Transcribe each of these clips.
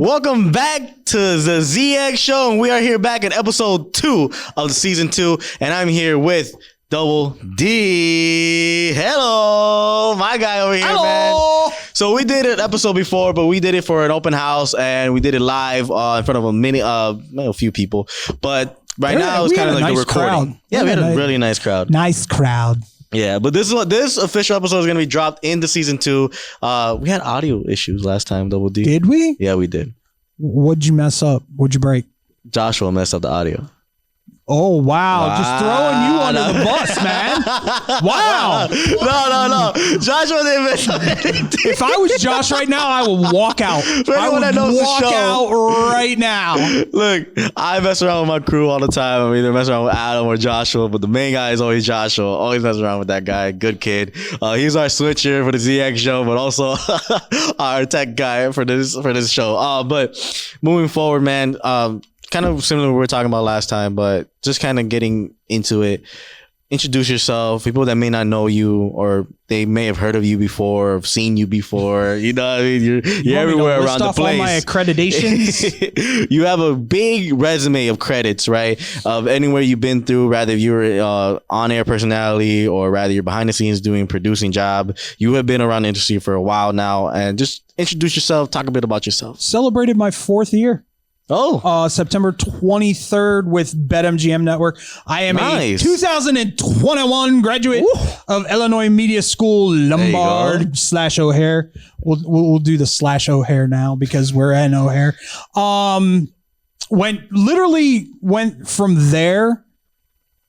Welcome back to the ZX Show, and we are here back in episode 2 of the season 2, and I'm here with Double D. Hello, my guy over here, man. So we did an episode before, but we did it for an open house, and we did it live in front of a few people. But right now it's kind of like the recording. Crowd. Yeah, we had a really nice crowd. Nice crowd. Yeah, but this official episode is going to be dropped into season 2. We had audio issues last time, Double D. Did we? Yeah, we did. What'd you mess up? What'd you break? Joshua messed up the audio. Oh, wow. Just throwing you under the bus, man. Wow. No. Joshua didn't mess up anything. If I was Josh right now, I would walk out. I would walk out right now. Look, I mess around with my crew all the time. I'm either messing around with Adam or Joshua, but the main guy is always Joshua. Always messing around with that guy. Good kid. He's our switcher for the ZX Show, but also our tech guy for this show. But moving forward, man, kind of similar to what we were talking about last time, but just kind of getting into it. Introduce yourself. People that may not know you, or they may have heard of you before, have seen you before. You know what I mean? You're everywhere around the place. All my accreditations. You have a big resume of credits, right? Of anywhere you've been through, rather if you're on-air personality or rather you're behind the scenes doing producing job. You have been around the industry for a while now, and just introduce yourself. Talk a bit about yourself. Celebrated my 4th year. Oh, September 23rd with BetMGM Network. I am a 2021 graduate of Illinois Media School, Lombard / O'Hare. We'll do the / O'Hare now because we're in O'Hare. Went from there.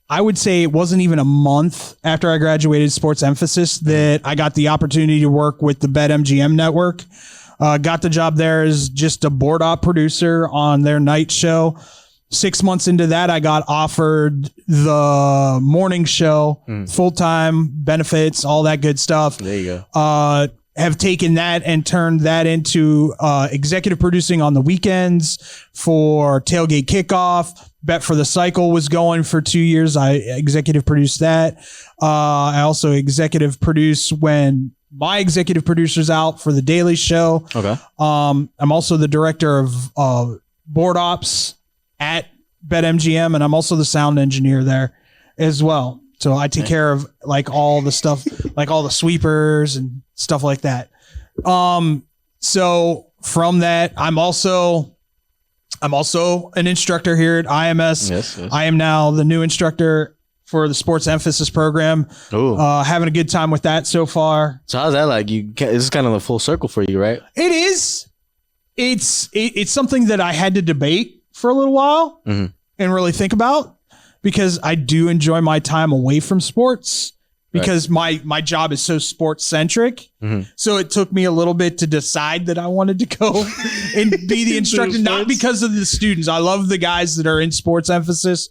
I would say it wasn't even a month after I graduated Sports Emphasis that I got the opportunity to work with the BetMGM Network. Got the job there as just a board op producer on their night show. 6 months into that, I got offered the morning show, full-time benefits, all that good stuff. There you go. Have taken that and turned that into executive producing on the weekends for Tailgate Kickoff. Bet for the Cycle was going for 2 years. I executive produced that. I also executive produce when my executive producer's out for The Daily Show. Okay. I'm also the director of board ops at BetMGM, and I'm also the sound engineer there as well. So I take care of like all the stuff, like all the sweepers and stuff like that. So from that, I'm also an instructor here at IMS. Yes. I am now the new instructor for the Sports Emphasis program. Having a good time with that so far. So how's that like? This is kind of a full circle for you, right? It is. It's something that I had to debate for a little while and really think about, because I do enjoy my time away from sports because my job is so sports centric. So it took me a little bit to decide that I wanted to go and be the instructor, not because of the students. I love the guys that are in Sports Emphasis.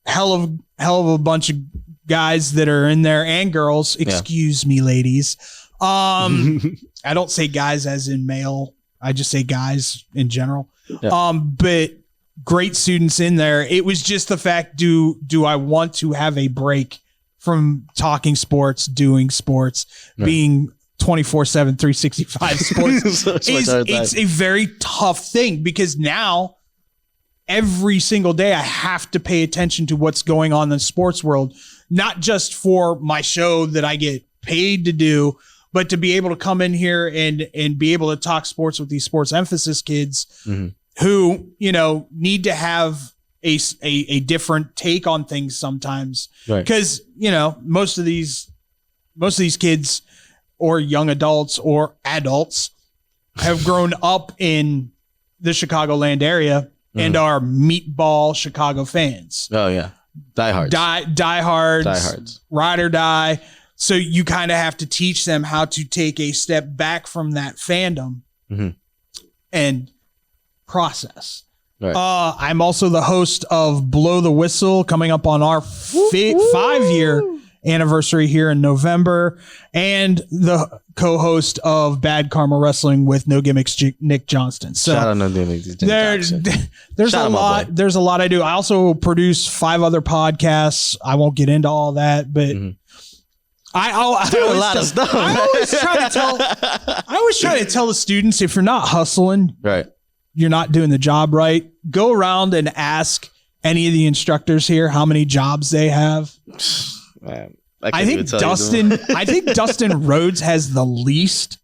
Hell of a bunch of guys that are in there, and girls. Excuse me, ladies. I don't say guys as in male. I just say guys in general. But great students in there. It was just the fact, do I want to have a break from talking sports, doing sports, being 24/7, 365 sports? It's a very tough thing, because now every single day I have to pay attention to what's going on in the sports world, not just for my show that I get paid to do, but to be able to come in here and be able to talk sports with these Sports Emphasis kids who, need to have a different take on things sometimes. Because, most of these kids or young adults or adults have grown up in the Chicagoland area and are meatball Chicago fans. Oh yeah. Diehards. Ride or die. So you kind of have to teach them how to take a step back from that fandom and process. I'm also the host of Blow the Whistle, coming up on our 5-year anniversary here in November, and the co-host of Bad Karma Wrestling with No Gimmicks Nick Johnston. So shout out No Gimmicks Nick Johnston. There's a lot I do. I also produce 5 other podcasts. I won't get into all that, but I always try to tell the students, if you're not hustling, you're not doing the job right, go around and ask any of the instructors here how many jobs they have. Man, I think Dustin Rhodes has the least,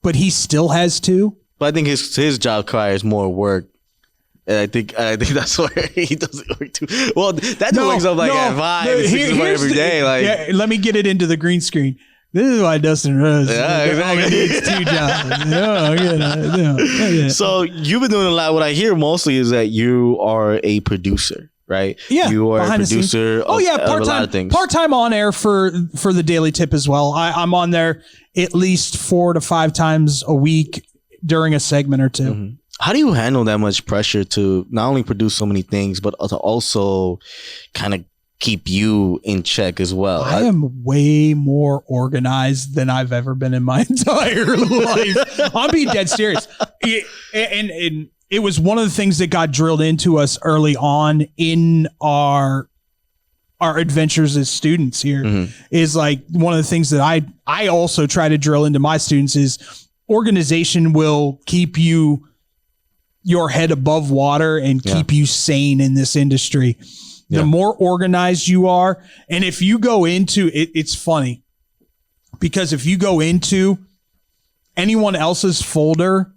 but he still has 2. But I think his job requires more work. And I think that's where he doesn't work too. Well, that dude wakes up at 5 and 6 every day. Yeah, let me get it into the green screen. This is why Dustin Rhodes only needs 2 jobs. So you've been doing a lot. What I hear mostly is that you are a producer, right? Yeah, you are a producer. Of a lot of things. Part-time on air for the Daily Tip as well. I'm on there at least 4 to 5 times a week during a segment or 2. Mm-hmm. How do you handle that much pressure to not only produce so many things, but to also kind of keep you in check as well? I am way more organized than I've ever been in my entire life. I'm being dead serious. And it was one of the things that got drilled into us early on in our adventures as students here is like one of the things that I also try to drill into my students is organization will keep your head above water and keep you sane in this industry. The more organized you are. And if you go into it, it's funny because if you go into anyone else's folder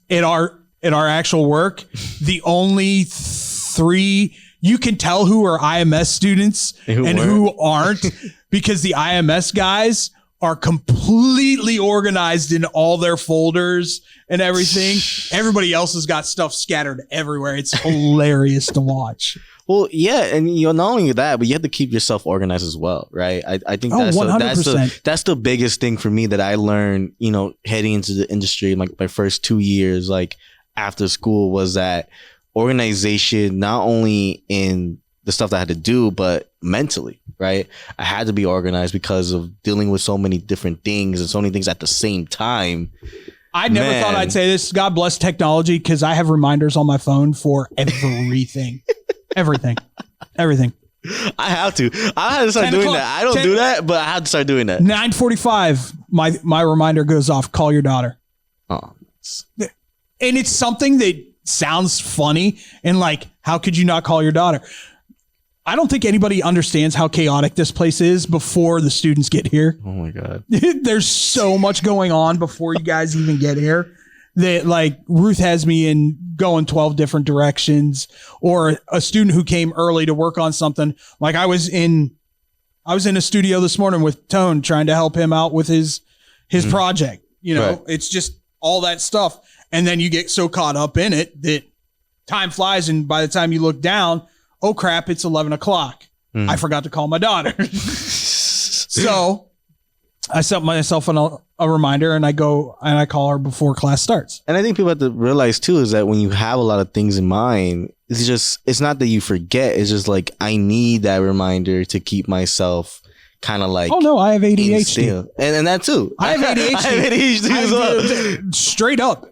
at our actual work, the only 3 you can tell who are IMS students and who aren't because the IMS guys are completely organized in all their folders and everything. Everybody else has got stuff scattered everywhere. It's hilarious to watch. Well, yeah, and not only that, but you have to keep yourself organized as well, right? I think that's the biggest thing for me that I learned, heading into the industry in like my first 2 years, like after school, was that organization, not only in the stuff that I had to do, but mentally, right? I had to be organized because of dealing with so many different things and so many things at the same time. I never thought I'd say this. God bless technology, because I have reminders on my phone for everything. Everything. I have to. I had to start doing that. I don't do that, but I had to start doing that. 9:45, my reminder goes off. Call your daughter. Oh. And it's something that sounds funny and like, how could you not call your daughter? I don't think anybody understands how chaotic this place is before the students get here. Oh my God. There's so much going on before you guys even get here that like Ruth has me in going 12 different directions, or a student who came early to work on something. Like I was in a studio this morning with Tone trying to help him out with his project. Right. It's just all that stuff. And then you get so caught up in it that time flies. And by the time you look down, oh crap, it's 11 o'clock. I forgot to call my daughter. So I set myself a reminder and I go and I call her before class starts. And I think people have to realize too, is that when you have a lot of things in mind, it's not that you forget. It's just like, I need that reminder to keep myself kind of like, oh no, I have ADHD. And that too. I have ADHD. I have ADHD as well. Straight up.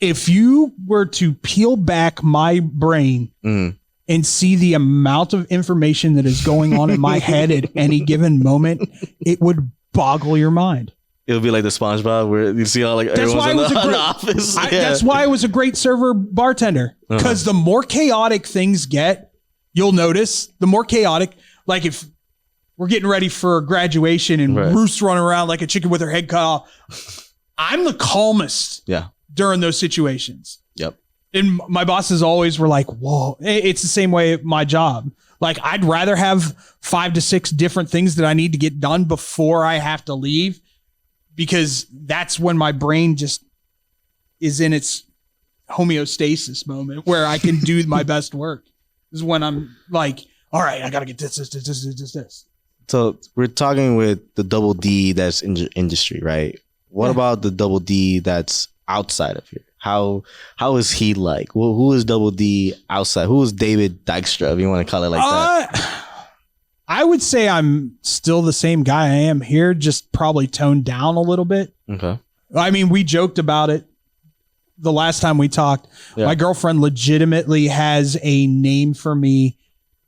If you were to peel back my brain and see the amount of information that is going on in my head at any given moment, it would boggle your mind. It would be like the SpongeBob where you see all like everyone's in the office. That's why I was a great server bartender, because the more chaotic things get, you'll notice the more chaotic, like if we're getting ready for graduation and Ruth's running around like a chicken with her head cut off, I'm the calmest during those situations. Yep. And my bosses always were like, whoa, it's the same way at my job. Like I'd rather have 5 to 6 different things that I need to get done before I have to leave, because that's when my brain just is in its homeostasis moment where I can do my best work. This is when I'm like, all right, I got to get this. So we're talking with the double D that's in the industry, right? What about the double D that's outside of here? How is he like? Well, who is double D outside? Who is David Dykstra, if you want to call it like that? I would say I'm still the same guy I am here, just probably toned down a little bit. Okay. I mean, we joked about it the last time we talked. Yeah. My girlfriend legitimately has a name for me.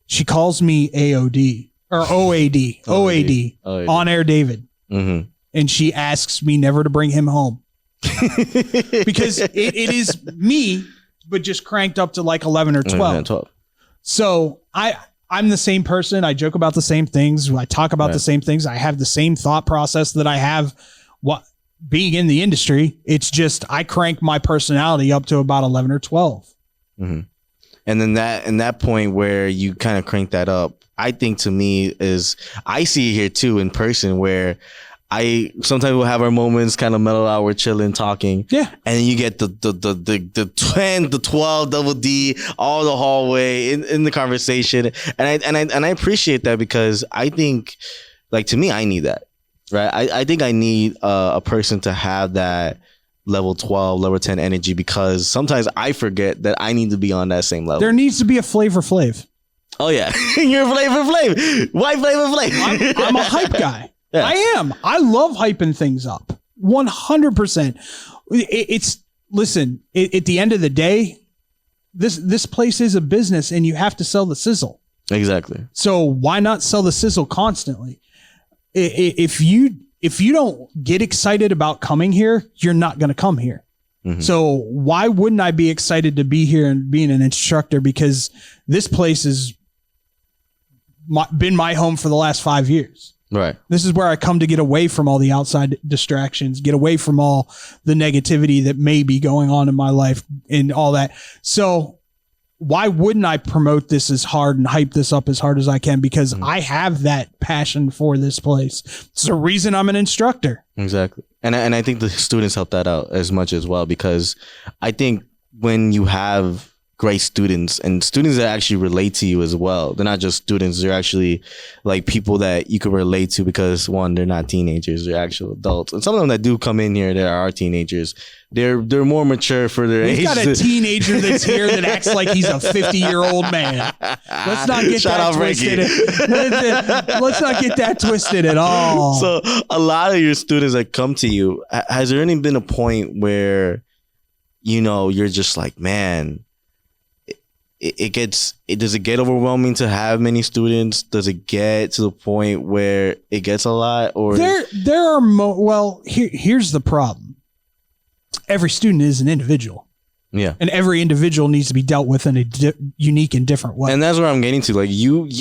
She calls me AOD or OAD, on air David. Mm-hmm. And she asks me never to bring him home. because it is me, but just cranked up to like 11 or 12. So I'm the same person. I joke about the same things. I talk about the same things. I have the same thought process that I have being in the industry. It's just I crank my personality up to about 11 or 12. Mm-hmm. And then that point where you kind of crank that up, I think to me is I see it here too in person where I sometimes we'll have our moments, kind of mellow out, we're chilling, talking. Yeah. And then you get the 10, the 12, double D, all the hallway in the conversation. And I appreciate that because I think, like, to me, I need that. Right. I think I need a person to have that level 12, level 10 energy because sometimes I forget that I need to be on that same level. There needs to be a Flavor Flav. Oh, yeah. You're Flavor Flav. Why Flavor Flav? I'm a hype guy. Yeah. I am. I love hyping things up. 100%. Listen, at the end of the day, this place is a business and you have to sell the sizzle. Exactly. So why not sell the sizzle constantly? If you don't get excited about coming here, you're not going to come here. Mm-hmm. So why wouldn't I be excited to be here and being an instructor? Because this place has been my home for the last 5 years. Right. This is where I come to get away from all the outside distractions, get away from all the negativity that may be going on in my life and all that. So why wouldn't I promote this as hard and hype this up as hard as I can? Because I have that passion for this place. It's the reason I'm an instructor. Exactly. And I think the students help that out as much as well, because I think when you have great students and students that actually relate to you as well, they're not just students, they're actually like people that you can relate to because one, they're not teenagers, they're actual adults. And some of them that do come in here that are teenagers, they're more mature for their age. He's got a teenager that's here that acts like he's a 50-year-old man. Let's not get that twisted. Let's not get that twisted at all. So a lot of your students that come to you, has there any been a point where, you know, you're just like, man, does it get overwhelming to have many students? Does it get to the point where it gets a lot? Or there are here's the problem. Every student is an individual. Yeah. And every individual needs to be dealt with in a unique and different way. And that's where I'm getting to. Like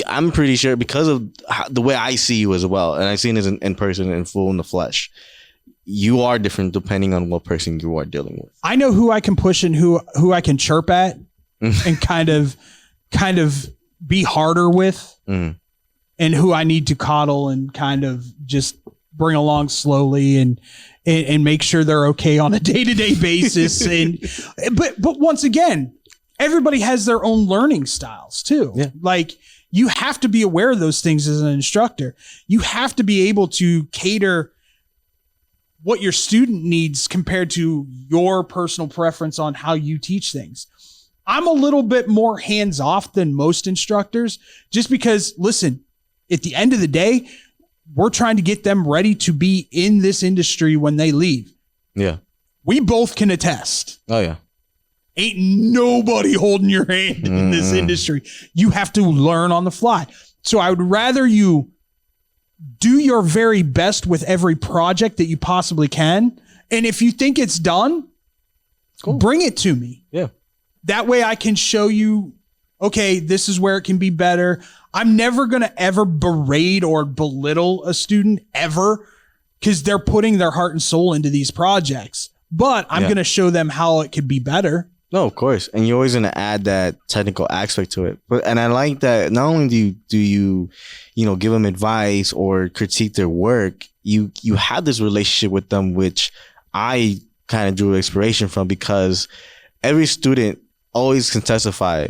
I'm pretty sure because of the way I see you as well, and I've seen it in person and full in the flesh, you are different depending on what person you are dealing with. I know who I can push and who I can chirp at. And kind of be harder with, and who I need to coddle and kind of just bring along slowly and make sure they're okay on a day-to-day basis. But once again, everybody has their own learning styles too. Yeah. Like you have to be aware of those things as an instructor. You have to be able to cater what your student needs compared to your personal preference on how you teach things. I'm a little bit more hands-off than most instructors just because, listen, at the end of the day, we're trying to get them ready to be in this industry when they leave. Yeah. We both can attest. Oh, yeah. Ain't nobody holding your hand in this industry. You have to learn on the fly. So I would rather you do your very best with every project that you possibly can. And if you think it's done, bring it to me. Yeah. That way I can show you, okay, this is where it can be better. I'm never going to ever berate or belittle a student ever because they're putting their heart and soul into these projects. But I'm going to show them how it could be better. No, of course. And you're always going to add that technical aspect to it. And I like that not only do you give them advice or critique their work, you have this relationship with them, which I kind of drew inspiration from because every student always can testify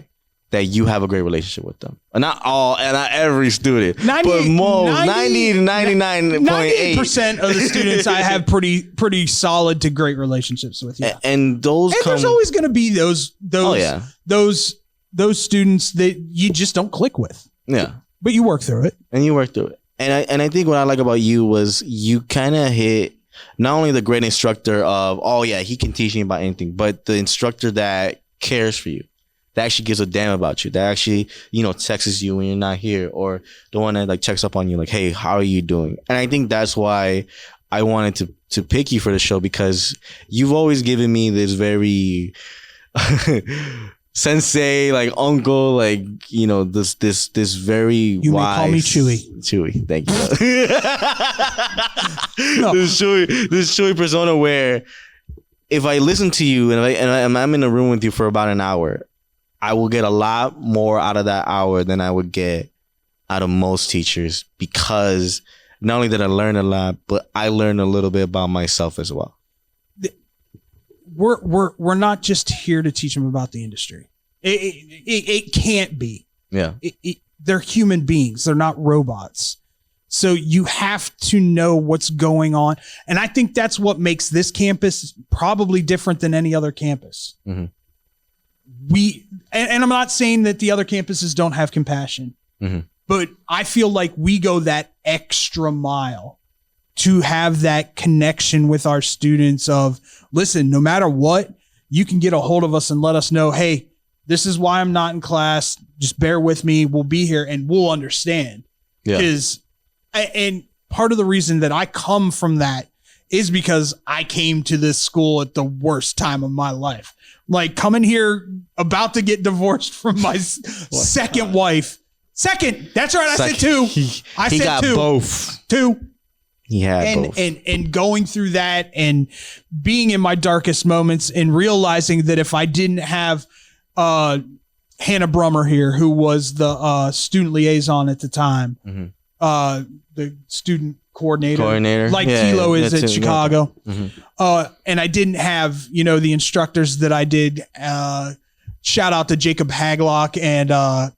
that you have a great relationship with them. Not all, and not every student, but most 90 to 99.8% of the students I have pretty solid to great relationships with. Yeah. And there's always going to be those students that you just don't click with. Yeah. But you work through it. And I think what I like about you was you kind of hit not only the great instructor of, oh yeah, he can teach me about anything, but the instructor that cares for you, that actually gives a damn about you, that actually, texts you when you're not here, or the one that like checks up on you like, hey, how are you doing? And I think that's why I wanted to pick you for the show because you've always given me this very sensei, like uncle, like, you know, this very you wise. may call me Chewy, thank you. No. This Chewy persona where if I listen to you and I'm in a room with you for about an hour, I will get a lot more out of that hour than I would get out of most teachers, because not only did I learn a lot, but I learned a little bit about myself as well. We're not just here to teach them about the industry. It can't be. Yeah. They're human beings. They're not robots. So you have to know what's going on. And I think that's what makes this campus probably different than any other campus. Mm-hmm. And I'm not saying that the other campuses don't have compassion, mm-hmm. but I feel like we go that extra mile to have that connection with our students of, listen, no matter what, you can get a hold of us and let us know, hey, this is why I'm not in class. Just bear with me. We'll be here and we'll understand. Because, and part of the reason that I come from that is because I came to this school at the worst time of my life. Like coming here about to get divorced from my second wife. Second. That's right. I said two. I said got two. Both. Two. He had both. And going through that and being in my darkest moments and realizing that if I didn't have Hannah Brummer here, who was the student liaison at the time, mm-hmm. The student coordinator. Like Kilo is at Chicago. Yeah. Mm-hmm. And I didn't have, you know, the instructors that I did. Shout out to Jacob Haglock and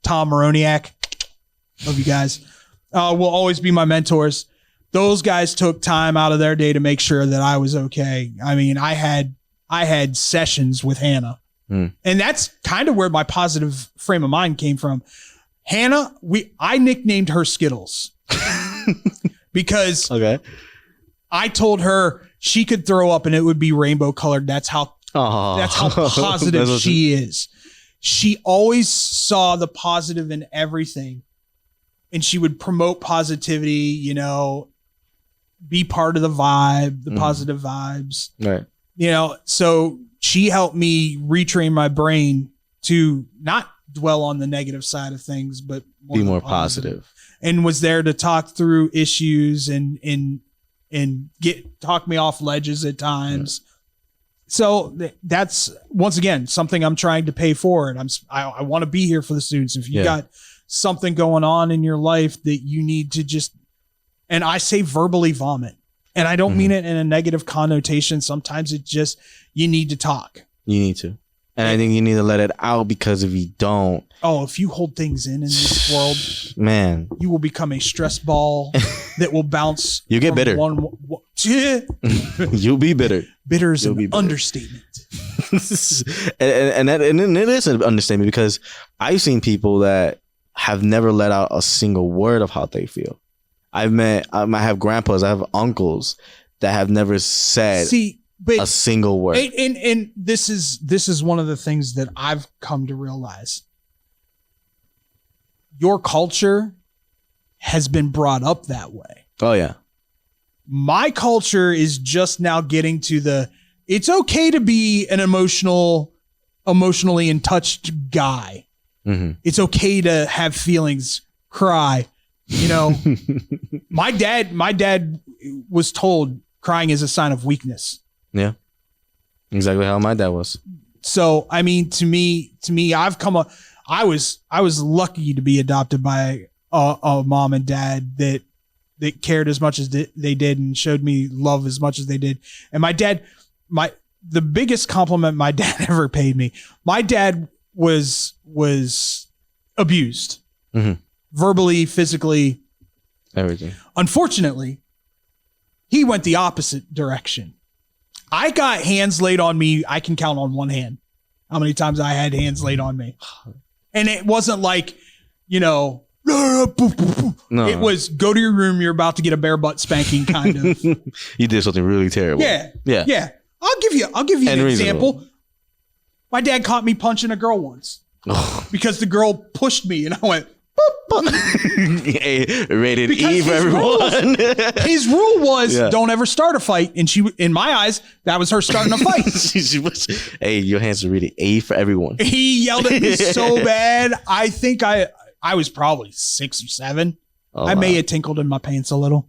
Tom Moroniak. Love you guys. Will always be my mentors. Those guys took time out of their day to make sure that I was okay. I mean, I had sessions with Hannah. And that's kind of where my positive frame of mind came from. Hannah, I nicknamed her Skittles because I told her she could throw up and it would be rainbow colored. That's how positive she is. She always saw the positive in everything, and she would promote positivity, you know, be part of the vibe, the positive vibes. Right. You know, so she helped me retrain my brain to not dwell on the negative side of things, but be more positive. And was there to talk through issues and talk me off ledges at times. Yeah. So that's, once again, something I'm trying to pay forward. I want to be here for the students. If you got something going on in your life that you need to just, and I say verbally vomit, and I don't mean it in a negative connotation. Sometimes it's just, you need to talk. You need to. And I think you need to let it out, because if you don't. Oh, if you hold things in this world, man, you will become a stress ball that will bounce. You get bitter. You'll be bitter. Bitter is an understatement. and it is an understatement, because I've seen people that have never let out a single word of how they feel. I have grandpas, I have uncles that have never said a single word. And this is one of the things that I've come to realize. Your culture has been brought up that way. Oh yeah. My culture is just now getting to it's okay to be an emotionally in touched guy. Mm-hmm. It's okay to have feelings, cry. You know, my dad was told crying is a sign of weakness. Yeah, exactly how my dad was. So, I mean, to me, I was lucky to be adopted by a mom and dad that cared as much as they did and showed me love as much as they did. And my dad, the biggest compliment my dad ever paid me, my dad was abused. Mm-hmm. Verbally, physically, everything. Unfortunately, he went the opposite direction. I got hands laid on me. I can count on one hand how many times I had hands laid on me. And it wasn't like, you know, no. It was go to your room. You're about to get a bare butt spanking kind of. You did something really terrible. Yeah. I'll give you an example. My dad caught me punching a girl once because the girl pushed me and I went, boop, Hey, rated Because E for everyone. His rule was Yeah. don't ever start a fight. And she, in my eyes, that was her starting a fight. she was, hey, your hands are rated A for everyone. He yelled at me so bad. I think I was probably 6 or 7. Oh, I may wow. have tinkled in my pants a little.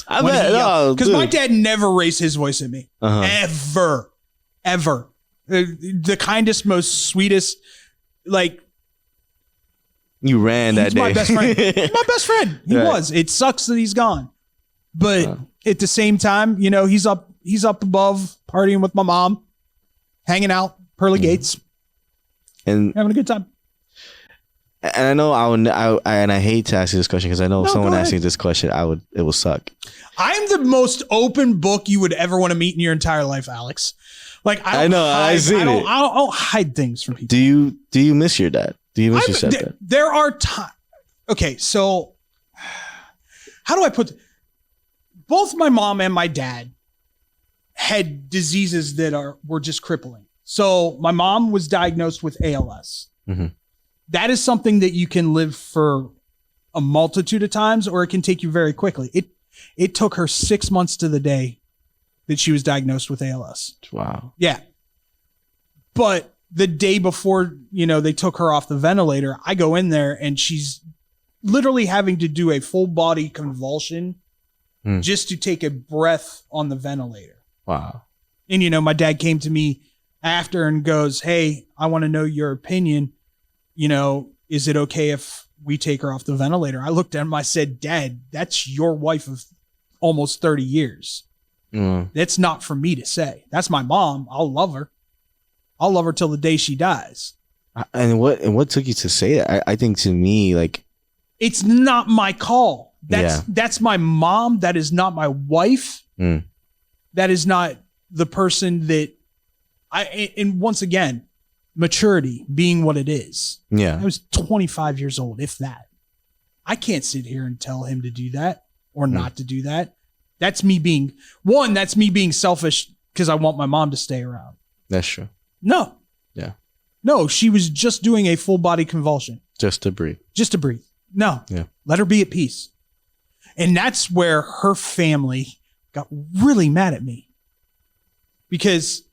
I bet. No, Because my dude. dad never raised his voice at me. Uh-huh. Ever. The kindest, most sweetest, like, You ran that he's day. my best friend. He's my best friend. He Right. was. It sucks that he's gone. But at the same time, you know, he's up above partying with my mom, hanging out, pearly gates, and having a good time. I know I hate to ask you this question because I know if No, someone go asked ahead. me this question, it will suck. I'm the most open book you would ever want to meet in your entire life, Alex. Like I know, I've seen it. I don't hide things from people. Do you miss your dad? Do you miss your stepdad? There are times. Okay, so how do I put? Both my mom and my dad had diseases that were just crippling. So my mom was diagnosed with ALS. Mhm. That is something that you can live for a multitude of times, or it can take you very quickly. It took her 6 months to the day that she was diagnosed with ALS. Wow. Yeah. But the day before, you know, they took her off the ventilator, I go in there and she's literally having to do a full body convulsion just to take a breath on the ventilator. Wow. And, you know, my dad came to me after and goes, "Hey, I want to know your opinion. You know, is it okay if we take her off the ventilator?" I looked at him, I said, "Dad, that's your wife of almost 30 years. That's not for me to say. That's my mom. I'll love her. I'll love her till the day she dies." And what took you to say that? I think to me, like, It's not my call. That's my mom. That is not my wife. That is not the person that and once again, maturity being what it is. yeah. I was 25 years old, if that. I can't sit here and tell him to do that or not to do that. That's me being selfish because I want my mom to stay around. That's true. No. Yeah. No, she was just doing a full body convulsion. Just to breathe. Just to breathe. No. Yeah. Let her be at peace. And that's where her family got really mad at me. Because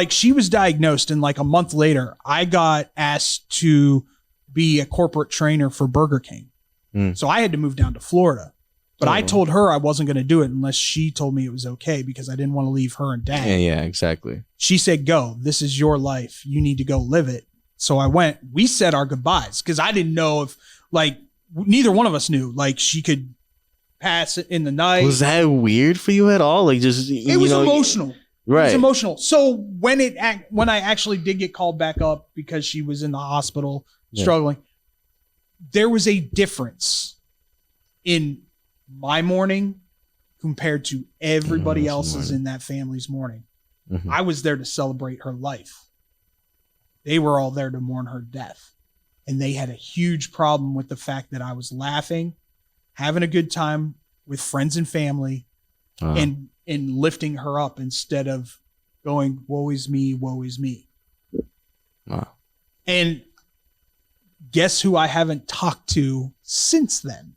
she was diagnosed, and like a month later, I got asked to be a corporate trainer for Burger King. So I had to move down to Florida. But I told her I wasn't going to do it unless she told me it was okay, because I didn't want to leave her and dad. Yeah, exactly. She said, "Go. This is your life. You need to go live it." So I went. We said our goodbyes because I didn't know if, like, neither one of us knew, like, she could pass it in the night. Was that weird for you at all? Like, just It was emotional. right? It was emotional. So when I actually did get called back up because she was in the hospital struggling, there was a difference in my mourning compared to everybody else's in that family's mourning. I was there to celebrate her life. They were all there to mourn her death. And they had a huge problem with the fact that I was laughing, having a good time with friends and family, and lifting her up instead of going, "Woe is me, woe is me." Wow. And guess who I haven't talked to since then?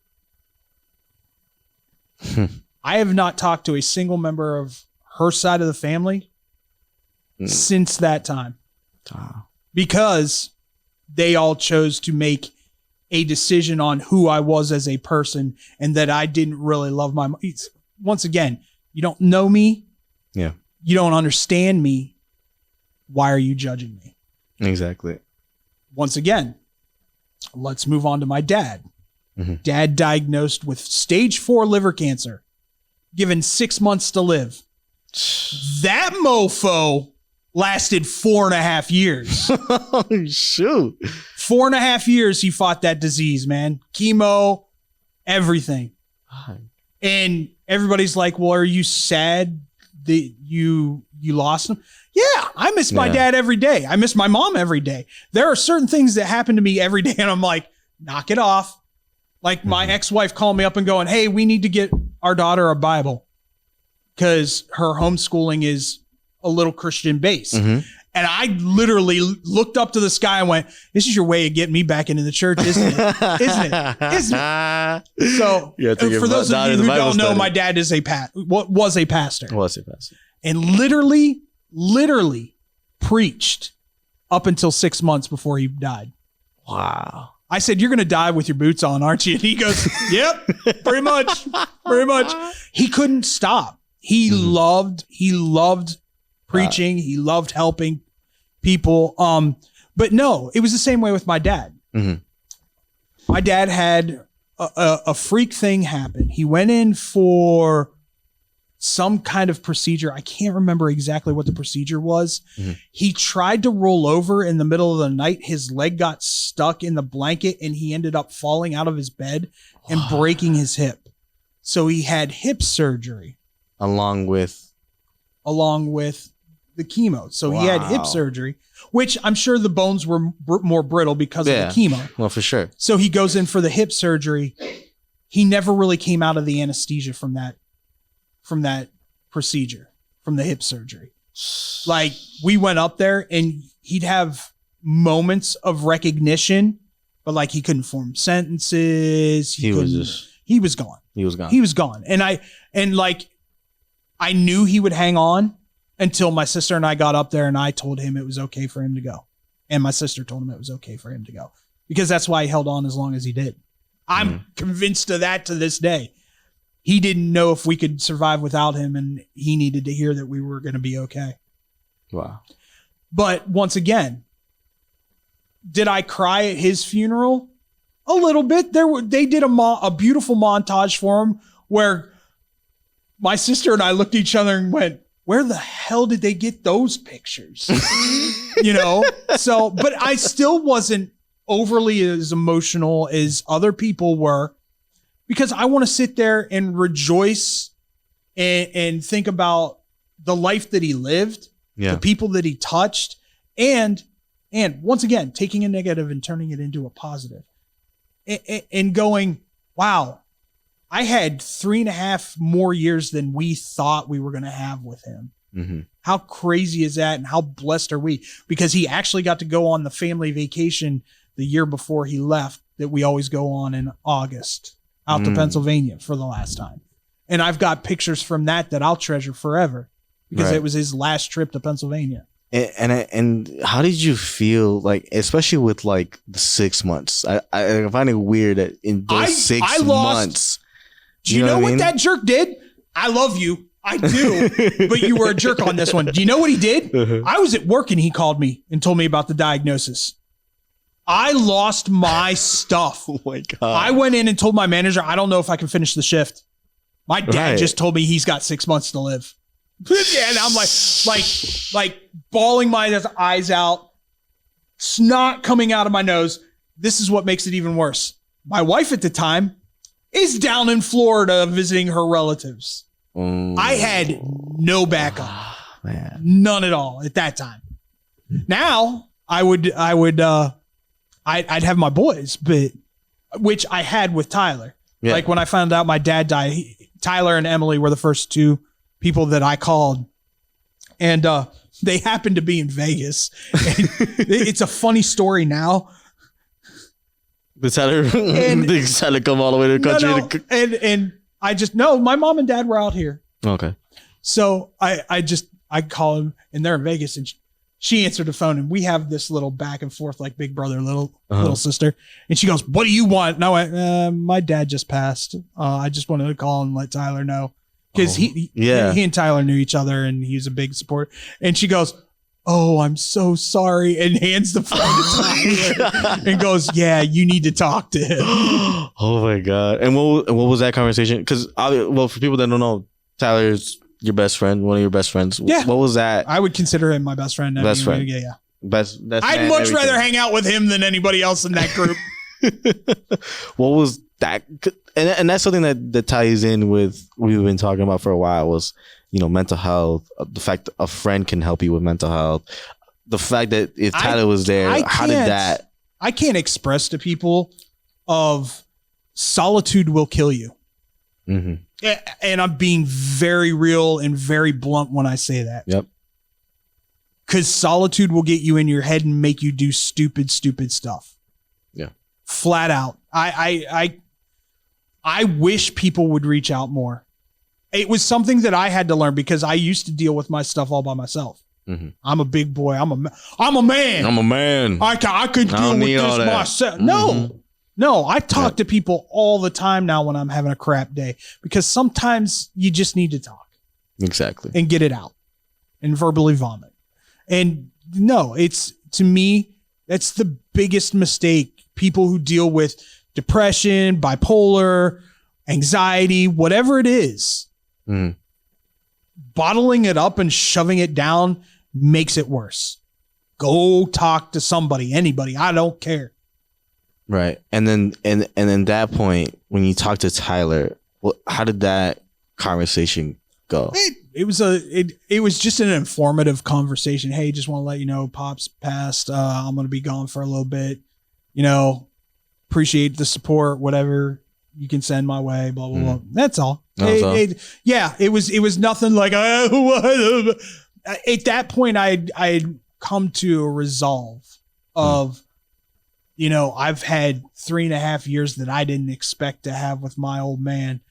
I have not talked to a single member of her side of the family since that time. Because they all chose to make a decision on who I was as a person, and that I didn't really love my mom. Once again, you don't know me. Yeah. You don't understand me. Why are you judging me? Exactly. Once again, let's move on to my dad. Dad diagnosed with stage 4 liver cancer, given 6 months to live. That mofo lasted 4.5 years. Oh, shoot. 4.5 years he fought that disease, man. Chemo, everything. And everybody's like, "Well, are you sad that you lost him?" Yeah, I miss my dad every day. I miss my mom every day. There are certain things that happen to me every day, and I'm like, knock it off. Like my ex-wife called me up and going, "Hey, we need to get our daughter a Bible because her homeschooling is a little Christian based." And I literally looked up to the sky and went, this is your way of getting me back into the church, isn't it? Isn't it? Isn't it? So for those of you who don't know, my dad is was a pastor. And literally preached up until 6 months before he died. Wow. I said, you're going to die with your boots on, aren't you? And he goes, yep, pretty much. He couldn't stop. He loved preaching. He loved helping people. But no, it was the same way with my dad. My dad had a freak thing happen. He went in for some kind of procedure. I can't remember exactly what the procedure was. He tried to roll over in the middle of the night. His leg got stuck in the blanket and he ended up falling out of his bed and breaking his hip. So he had hip surgery. Along with the chemo. So he had hip surgery, which I'm sure the bones were more brittle because of the chemo. Well, for sure. So he goes in for the hip surgery. He never really came out of the anesthesia from that procedure, from the hip surgery. Like, we went up there and he'd have moments of recognition, but like he couldn't form sentences. He was gone. And I knew he would hang on until my sister and I got up there and I told him it was okay for him to go. And my sister told him it was okay for him to go, because that's why he held on as long as he did. I'm convinced of that to this day. He didn't know if we could survive without him, and he needed to hear that we were going to be okay. Wow. But once again, did I cry at his funeral? A little bit. They did a beautiful montage for him where my sister and I looked at each other and went, where the hell did they get those pictures? So, but I still wasn't overly as emotional as other people were, because I want to sit there and rejoice and think about the life that he lived, the people that he touched, and once again, taking a negative and turning it into a positive, and going, wow, I had 3.5 more years than we thought we were going to have with him. How crazy is that? And how blessed are we? Because he actually got to go on the family vacation the year before he left that we always go on in August out to Pennsylvania for the last time. And I've got pictures from that I'll treasure forever, because it was his last trip to Pennsylvania. And how did you feel, like, especially with like the 6 months? I find it weird that in those 6 months. Do you know what that jerk did? I love you. I do. But you were a jerk on this one. Do you know what he did? I was at work and he called me and told me about the diagnosis. I lost my stuff. Oh my God. I went in and told my manager, I don't know if I can finish the shift. My dad just told me he's got 6 months to live. And I'm like bawling my eyes out, snot coming out of my nose. This is what makes it even worse. My wife at the time is down in Florida visiting her relatives. I had no backup, none at all at that time. Now I'd have my boys, but which I had with Tyler. Like when I found out my dad died, Tyler and Emily were the first two people that I called, and they happened to be in Vegas. And it's a funny story now. They decided to come all the way to the country. And I just know my mom and dad were out here. Okay. So I call him, and they're in Vegas, and she answered the phone, and we have this little back and forth like big brother, little sister. And she goes, "What do you want?" And I went, "My dad just passed. I just wanted to call and let Tyler know." Because he and Tyler knew each other, and he was a big support. And she goes, "Oh, I'm so sorry," and hands the phone to Tyler and goes, "Yeah, you need to talk to him." Oh my God. And what was that conversation? Because, well, for people that don't know, Tyler's your best friend, one of your best friends. Yeah. What was that? I would consider him my best friend. Best friend. Yeah. Best I'd much rather hang out with him than anybody else in that group. What was that? And that's something that ties in with what we've been talking about for a while, was, mental health, the fact that a friend can help you with mental health, the fact that if Tyler was there, how did that? I can't express to people of solitude will kill you. Mm-hmm. And I'm being very real and very blunt when I say that. Yep. because solitude will get you in your head and make you do stupid stuff. Yeah. Flat out. I wish people would reach out more. It was something that I had to learn because I used to deal with my stuff all by myself. Mm-hmm. I'm a big boy. I'm a man. I'm a man. I could deal with this myself. Mm-hmm. No, I talk to people all the time now when I'm having a crap day because sometimes you just need to talk. Exactly. And get it out and verbally vomit. And no, to me, that's the biggest mistake. People who deal with depression, bipolar, anxiety, whatever it is, bottling it up and shoving it down makes it worse. Go talk to somebody, anybody. I don't care. Right. And then that point, when you talk to Tyler, how did that conversation go? It was just an informative conversation. Hey, just want to let you know, Pop's passed. I'm going to be gone for a little bit. Appreciate the support, whatever you can send my way, blah, blah, blah. That's all. It was nothing like, at that point, I had come to a resolve of, I've had 3.5 years that I didn't expect to have with my old man.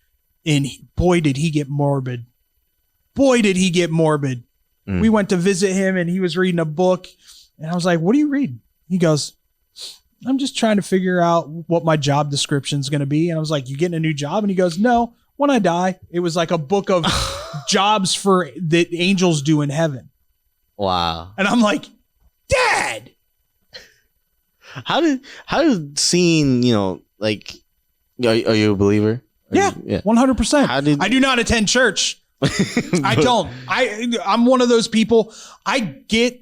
And boy, did he get morbid. We went to visit him and he was reading a book. And I was like, what are you reading? He goes, I'm just trying to figure out what my job description is going to be. And I was like, you getting a new job? And he goes, no, when I die. It was like a book of jobs that angels do in heaven. Wow. And I'm like, Dad. How did seeing, like, are you a believer? Yeah, 100%. I do not attend church. I don't. I'm one of those people. I get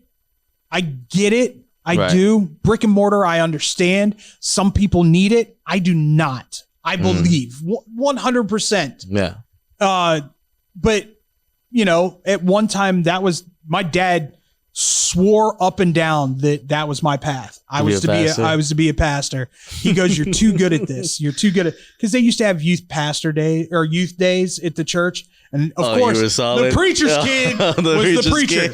it. I do. Brick and mortar, I understand. Some people need it. I do not. I believe 100%. Yeah. But at one time that was my dad swore up and down that was my path. I was to be a pastor. He goes, "You're too good at this. You're too good at," because they used to have youth days at the church, and of course the preacher's kid was the preacher.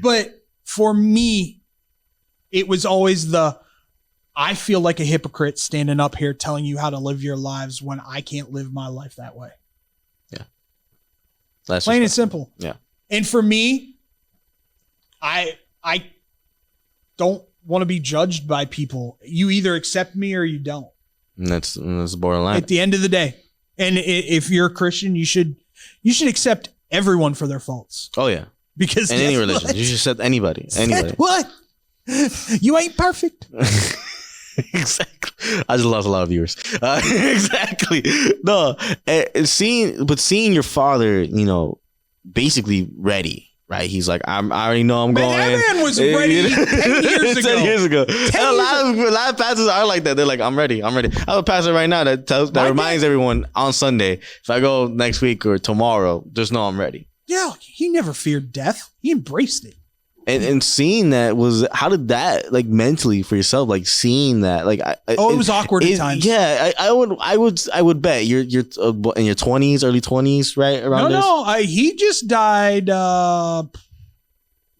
But for me, it was always I feel like a hypocrite standing up here telling you how to live your lives when I can't live my life that way. Yeah, that's plain and simple. Yeah. And for me, I don't want to be judged by people. You either accept me or you don't. And that's borderline. At the end of the day. And if you're a Christian, you should accept everyone for their faults. Oh yeah. Because in any religion, you should accept anybody. What? You ain't perfect. Exactly. I just lost a lot of viewers. Exactly. No, seeing your father, basically ready, right? He's like, I already know I'm going. That man was ready 10 years ago. 10 years ago. A lot of pastors are like that. They're like, I'm ready. I have a pastor right now that reminds everyone on Sunday, if I go next week or tomorrow, just know I'm ready. Yeah, he never feared death. He embraced it. And seeing that how did that, like, mentally for yourself, like seeing that, like, it was awkward at times. Yeah, I would bet you're in your 20s, early 20s, right around this. No, he just died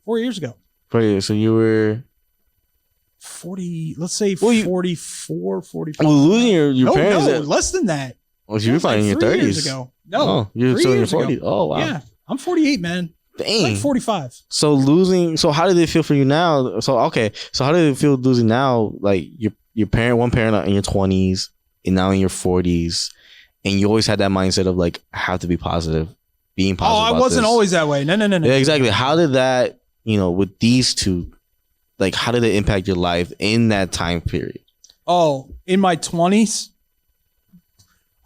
4 years ago. 4 years, so you were 40. Let's say 44, 45. Well, losing your parents. No, less than that. Well, you were probably in your 30s. 3 years ago. No, you're still in your 40s. Ago. Oh wow. Yeah, I'm 48, man. Dang. Like 45. So how did it feel for you now? So how did it feel losing now? Like one parent in your 20s and now in your 40s, and you always had that mindset of like, I have to be positive, being positive. Oh, I wasn't always that way. No. Yeah, exactly. How did that, with these two, like, how did it impact your life in that time period? Oh, in my 20s,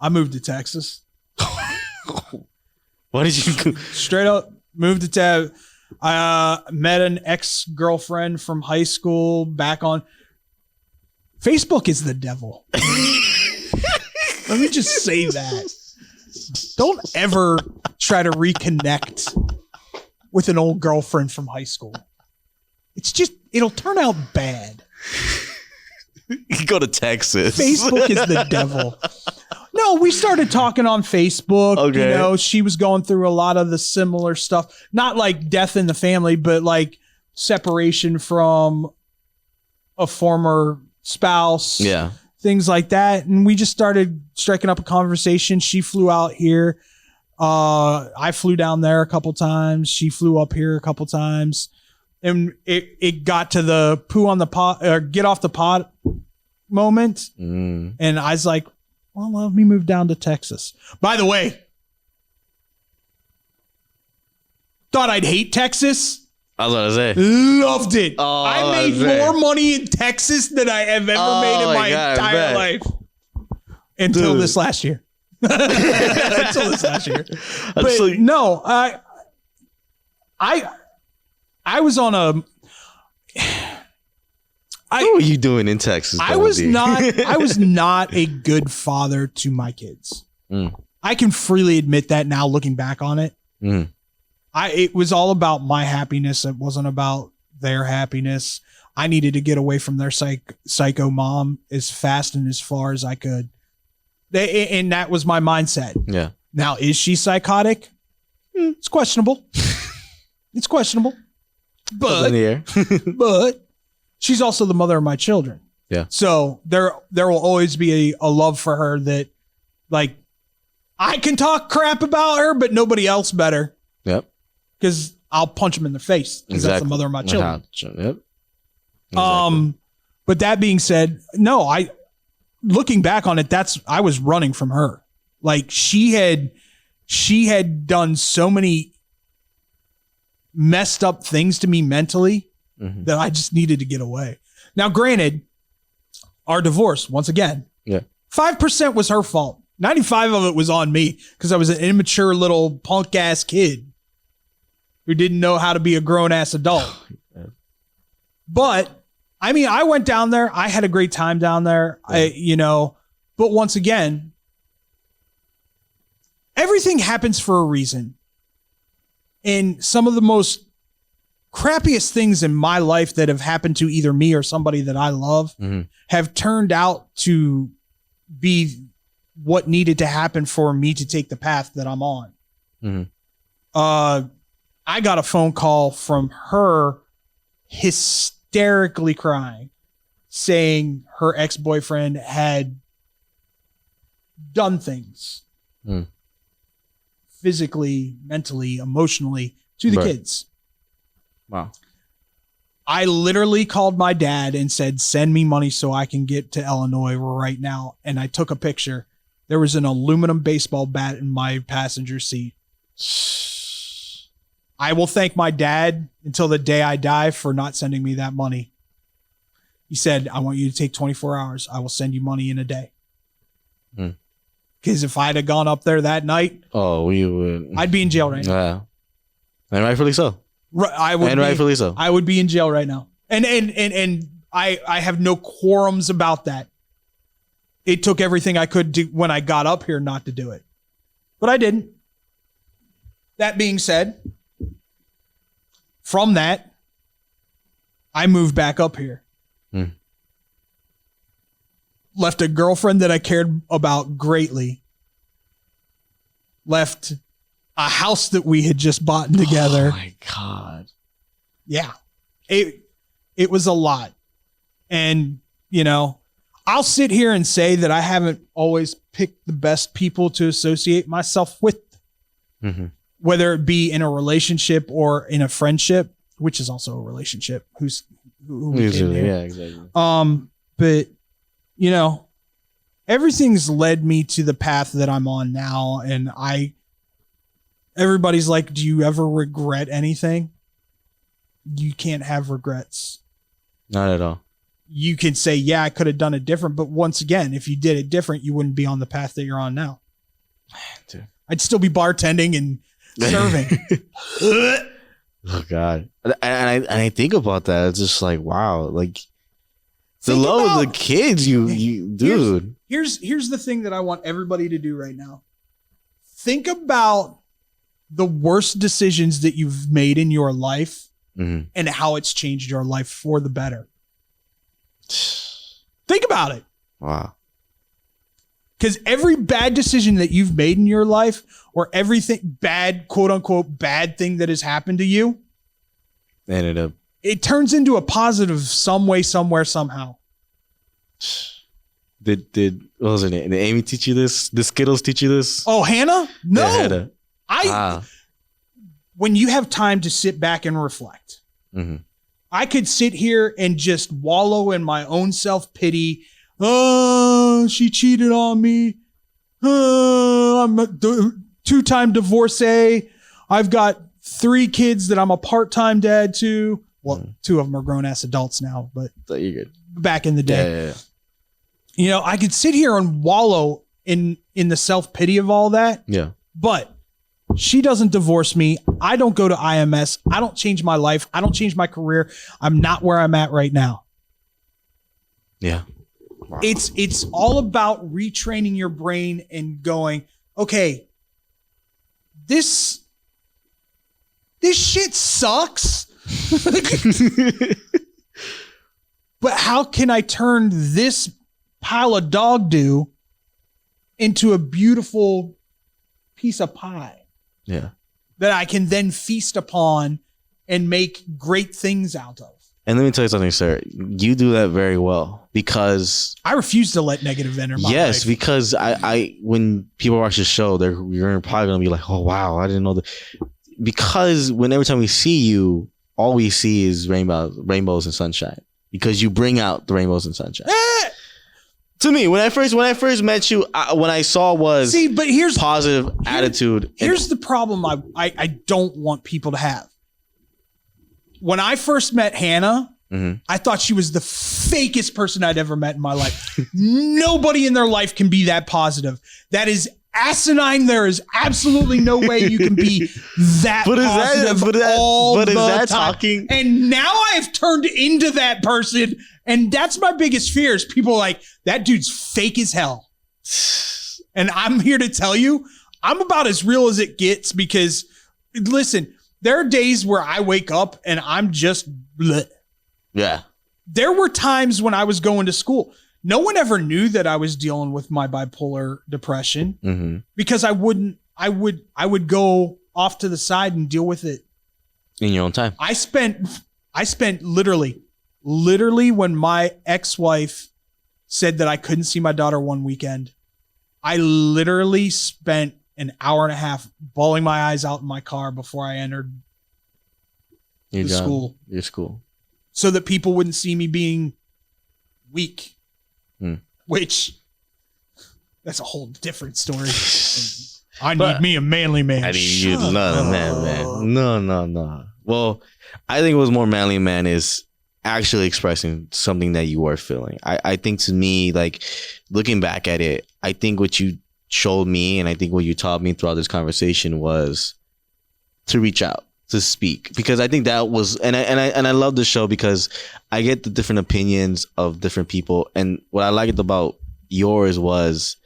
I moved to Texas. What did you do? Straight up. Moved to Texas. I met an ex-girlfriend from high school back on. Facebook is the devil. Let me just say that. Don't ever try to reconnect with an old girlfriend from high school. It'll turn out bad. You go to Texas. Facebook is the devil. No, we started talking on Facebook. Okay. You know, she was going through a lot of the similar stuff. Not like death in the family, but like separation from a former spouse. Yeah. Things like that. And we just started striking up a conversation. She flew out here. I flew down there a couple times. She flew up here a couple times. And it got to the poo on the pot or get off the pot moment. And I was like, well, let me move down to Texas. By the way, thought I'd hate Texas. I was about to say. Loved it. Oh, I made more money in Texas than I have ever made in my entire life. Until this last year. Until this last year. But no, I was on a... What were you doing in Texas? I was not a good father to my kids. I can freely admit that now looking back on it. It was all about my happiness. It wasn't about their happiness. I needed to get away from their psycho mom as fast and as far as I could. And that was my mindset. Yeah. Now, is she psychotic? It's questionable. It's questionable. But, but she's also the mother of my children. Yeah. So there will always be a love for her that, like, I can talk crap about her, but nobody else better. Yep. Because I'll punch him in the face. Because that's the mother of my children. Yep. Exactly. But that being said, no, looking back on it, I was running from her. Like she had done so many messed up things to me mentally that I just needed to get away. Now, granted, our divorce, once again, 5% was her fault. 95 of it was on me because I was an immature little punk ass kid who didn't know how to be a grown ass adult. But I mean, I went down there. I had a great time down there. But once again, everything happens for a reason. And some of the most crappiest things in my life that have happened to either me or somebody that I love have turned out to be what needed to happen for me to take the path that I'm on. I got a phone call from her hysterically crying, saying her ex-boyfriend had done things physically, mentally, emotionally to the kids. Wow. I literally called my dad and said, send me money so I can get to Illinois right now. And I took a picture. There was an aluminum baseball bat in my passenger seat. I will thank my dad until the day I die for not sending me that money. He said, I want you to take 24 hours. I will send you money in a day. Because if I'd have gone up there that night, we would. I'd be in jail right now. Yeah. And rightfully so. Rightfully so. I would be in jail right now. And I have no quorums about that. It took everything I could do when I got up here not to do it. But I didn't. That being said, from that, I moved back up here. Left a girlfriend that I cared about greatly. Left a house that we had just bought together. Oh my God. Yeah. It was a lot. And, I'll sit here and say that I haven't always picked the best people to associate myself with. Whether it be in a relationship or in a friendship, which is also a relationship. Yeah, exactly. But everything's led me to the path that I'm on now. And everybody's like, do you ever regret anything? You can't have regrets. Not at all. You can say, yeah, I could have done it different. But once again, if you did it different, you wouldn't be on the path that you're on now. Man, dude. I'd still be bartending and serving. Oh God. And I think about that. It's just like, wow. Like the love of the kids, you dude. Here's the thing that I want everybody to do right now. Think about the worst decisions that you've made in your life and how it's changed your life for the better. Think about it. Wow. Because every bad decision that you've made in your life, or everything bad, quote unquote, bad thing that has happened to you, it turns into a positive some way, somewhere, somehow. Did what was her name? Did Amy teach you this? Did Skittles teach you this? Oh, Hannah? No. Yeah, Hannah. When you have time to sit back and reflect, I could sit here and just wallow in my own self-pity. Oh, she cheated on me. Oh, I'm a two-time divorcee. I've got 3 kids that I'm a part-time dad to. Well, 2 of them are grown-ass adults now, but you're good. Back in the day. Yeah. You know, I could sit here and wallow in the self-pity of all that. Yeah. But she doesn't divorce me. I don't go to IMS. I don't change my life. I don't change my career. I'm not where I'm at right now. Yeah. Wow. It's all about retraining your brain and going, okay, this shit sucks. But how can I turn this pile of dog do into a beautiful piece of pie? Yeah. That I can then feast upon and make great things out of. And let me tell you something, sir. You do that very well because I refuse to let negative enter my life. Because I when people watch the show, you're probably gonna be like, oh wow, I didn't know that. Because every time we see you, all we see is rainbows and sunshine. Because you bring out the rainbows and sunshine. To me, when I first met you, when I saw was but here's positive attitude. Here's the problem I don't want people to have. When I first met Hannah, I thought she was the fakest person I'd ever met in my life. Nobody in their life can be that positive. That is asinine. There is absolutely no way you can be that positive all the time. Talking? And now I have turned into that person, and that's my biggest fear is people are like, that dude's fake as hell. And I'm here to tell you, I'm about as real as it gets because, listen, there are days where I wake up and I'm just bleh. Yeah. There were times when I was going to school. No one ever knew that I was dealing with my bipolar depression because I would go off to the side and deal with it in your own time. I spent literally when my ex-wife said that I couldn't see my daughter one weekend, I literally spent an hour and a half bawling my eyes out in my car before I entered your school. So that people wouldn't see me being weak. Which, that's a whole different story. I need me a manly man. I need you to love man. No. Well, I think it was more manly man is actually expressing something that you were feeling. I think to me, like looking back at it, I think what you showed me and I think what you taught me throughout this conversation was to reach out, to speak, because I think that was, and I love the show because I get the different opinions of different people. And what I liked about yours was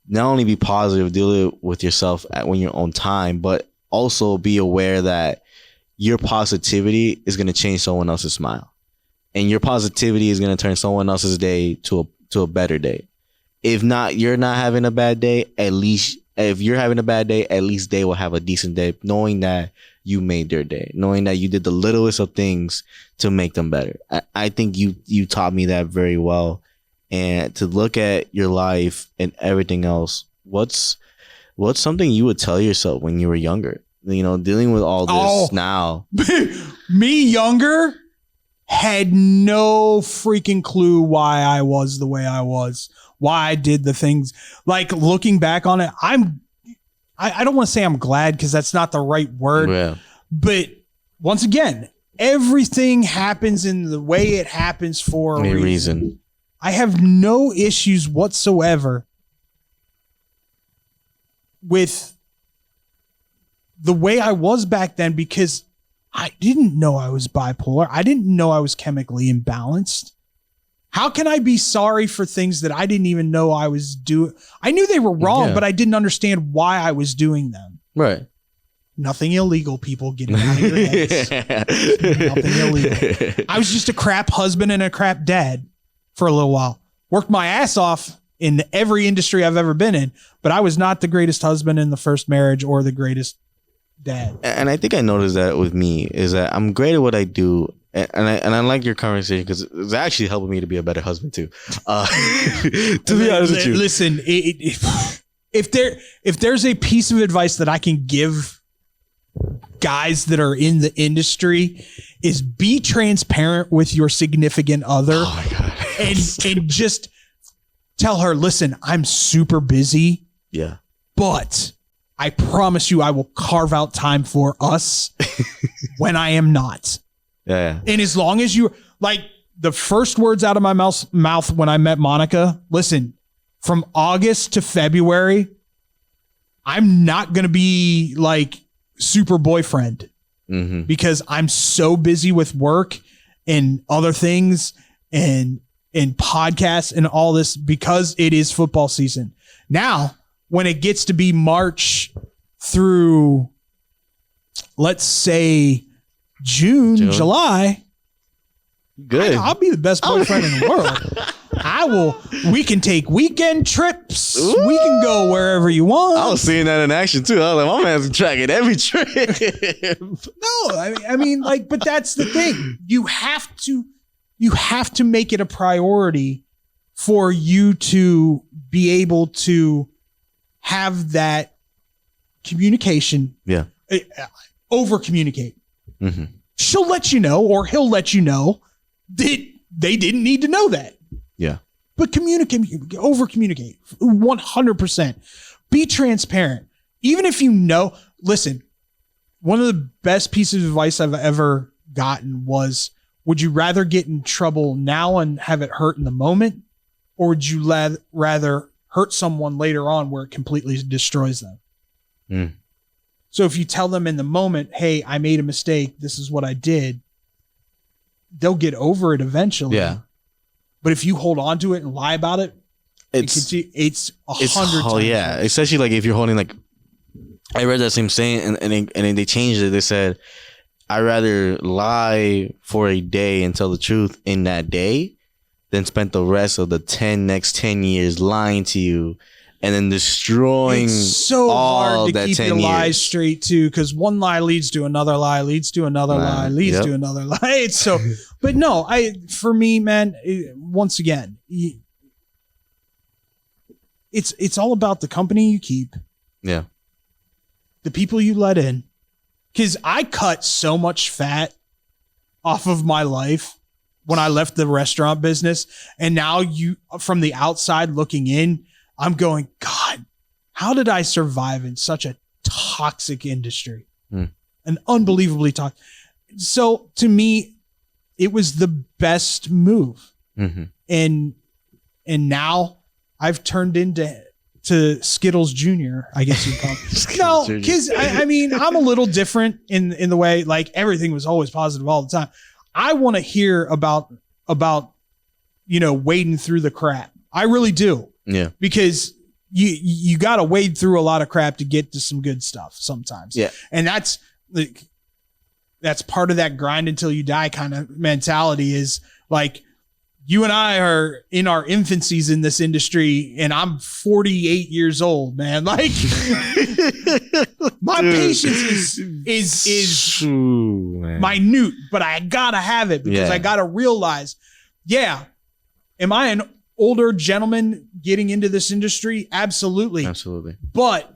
not only be positive, deal with yourself when you're on time, but also be aware that your positivity is going to change someone else's smile, and your positivity is going to turn someone else's day to a better day. If not, you're not having a bad day. At least if you're having a bad day, at least they will have a decent day, knowing that you made their day, knowing that you did the littlest of things to make them better. I think you taught me that very well. And to look at your life and everything else, what's something you would tell yourself when you were younger? You know, dealing with all this now. Me younger had no freaking clue why I was the way I was, why I did the things. Like looking back on it, I don't want to say I'm glad because that's not the right word. Yeah. But once again, everything happens in the way it happens for a reason. I have no issues whatsoever with the way I was back then because I didn't know I was bipolar. I didn't know I was chemically imbalanced. How can I be sorry for things that I didn't even know I was doing? I knew they were wrong, but I didn't understand why I was doing them. Right. Nothing illegal, people. Get it out of your heads. Nothing illegal. I was just a crap husband and a crap dad for a little while. Worked my ass off in every industry I've ever been in, but I was not the greatest husband in the first marriage or the greatest dad. And I think I noticed that with me is that I'm great at what I do. And I like your conversation because it's actually helping me to be a better husband too. To be honest with you, listen, if there's a piece of advice that I can give guys that are in the industry, is be transparent with your significant other. Oh my God. and just tell her, listen, I'm super busy. Yeah. But I promise you I will carve out time for us when I am not. Yeah. And as long as you, like, the first words out of my mouth when I met Monica, listen, from August to February, I'm not going to be like super boyfriend because I'm so busy with work and other things and podcasts and all this because it is football season. Now, when it gets to be March through, let's say, June, July, good. I'll be the best boyfriend in the world. We can take weekend trips. Ooh. We can go wherever you want. I was seeing that in action too. I was like, my man's tracking every trip. No, I mean, like, but that's the thing. You have to make it a priority for you to be able to have that communication. Yeah. Over communicate. She'll let you know, or he'll let you know that they didn't need to know that. Yeah. But communicate, over communicate 100%. Be transparent. Even if you know, listen, one of the best pieces of advice I've ever gotten was, would you rather get in trouble now and have it hurt in the moment? Or would you rather hurt someone later on where it completely destroys them? So if you tell them in the moment, hey, I made a mistake, this is what I did, they'll get over it eventually. Yeah. But if you hold on to it and lie about it, it's 100 times. Oh yeah. Especially like if you're holding, like, I read that same saying and then they changed it. They said, I'd rather lie for a day and tell the truth in that day than spend the rest of the next 10 years lying to you and then destroying it's so all hard to that keep 10 your years. lies straight too, because one lie leads to another lie, leads to another lie, leads to another lie. It's so, but no, for me, man, once again, it's all about the company you keep. Yeah. The people you let in. Because I cut so much fat off of my life when I left the restaurant business. And now from the outside looking in, I'm going, God, how did I survive in such a toxic industry? An unbelievably toxic. So to me, it was the best move. And now I've turned into Skittles Jr., I guess you'd call it. No, because I mean, I'm a little different in the way, like, everything was always positive all the time. I want to hear about, wading through the crap. I really do. Yeah. Because you got to wade through a lot of crap to get to some good stuff sometimes. Yeah. And that's part of that grind until you die kind of mentality is like, you and I are in our infancies in this industry, and I'm 48 years old, man. Like, my patience is minute, but I gotta have it because I gotta realize, am I an older gentleman getting into this industry? Absolutely. But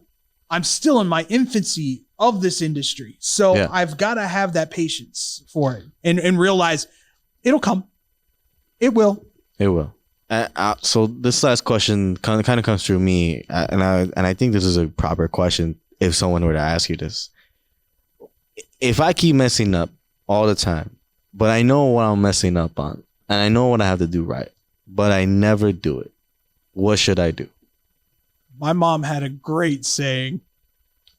I'm still in my infancy of this industry. So I've got to have that patience for it and realize it'll come. It will. So this last question kind of comes through me, and I think this is a proper question if someone were to ask you this. If I keep messing up all the time, but I know what I'm messing up on, and I know what I have to do right, but I never do it, what should I do? My mom had a great saying,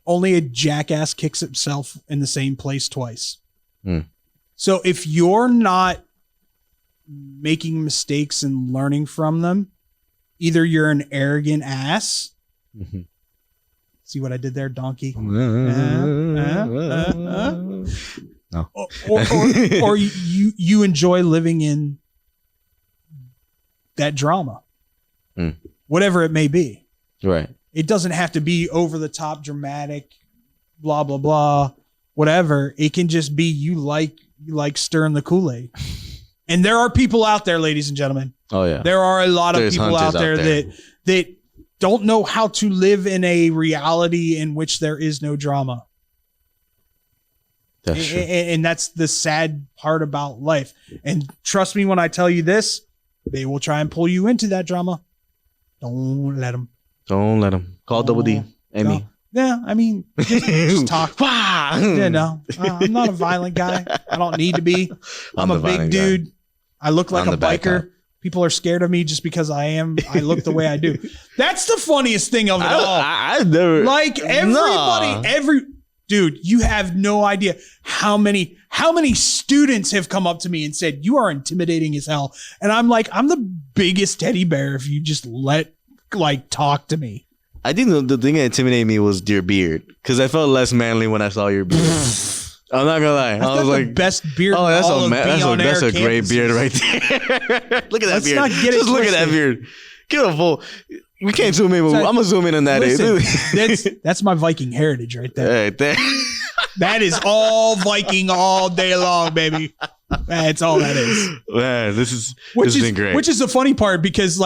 only a jackass kicks himself in the same place twice. So if you're not making mistakes and learning from them, either you're an arrogant ass. See what I did there, donkey? No. Or you enjoy living in that drama. whatever it may be. Right. It doesn't have to be over the top, dramatic, blah, blah, blah, whatever. It can just be you like stirring the Kool-Aid. And there are people out there, ladies and gentlemen. Oh, yeah. There are a lot of people out there that don't know how to live in a reality in which there is no drama. That's true. And that's the sad part about life. And trust me when I tell you this, they will try and pull you into that drama. Don't let them. Don't let them. Call Double D. Amy. No. Yeah, I mean, just talk. Yeah, no, I'm not a violent guy. I don't need to be. I'm a big dude. I look like a biker. People are scared of me just because I look the way I do. That's the funniest thing of it all. I've never. Like everybody, dude, you have no idea how many students have come up to me and said, you are intimidating as hell. And I'm like, I'm the biggest teddy bear if you just talk to me. I think the thing that intimidated me was your beard, because I felt less manly when I saw your beard. I'm not gonna lie. I was like, best beard. Oh, that's a great beard right there. Look at that beard. Just look at that beard. Get a full. We can't zoom in. I'm gonna zoom in on that. Listen, that's my Viking heritage right there. Right there. That is all Viking all day long, baby. That's all that is. Man, this has been great. Which is the funny part, because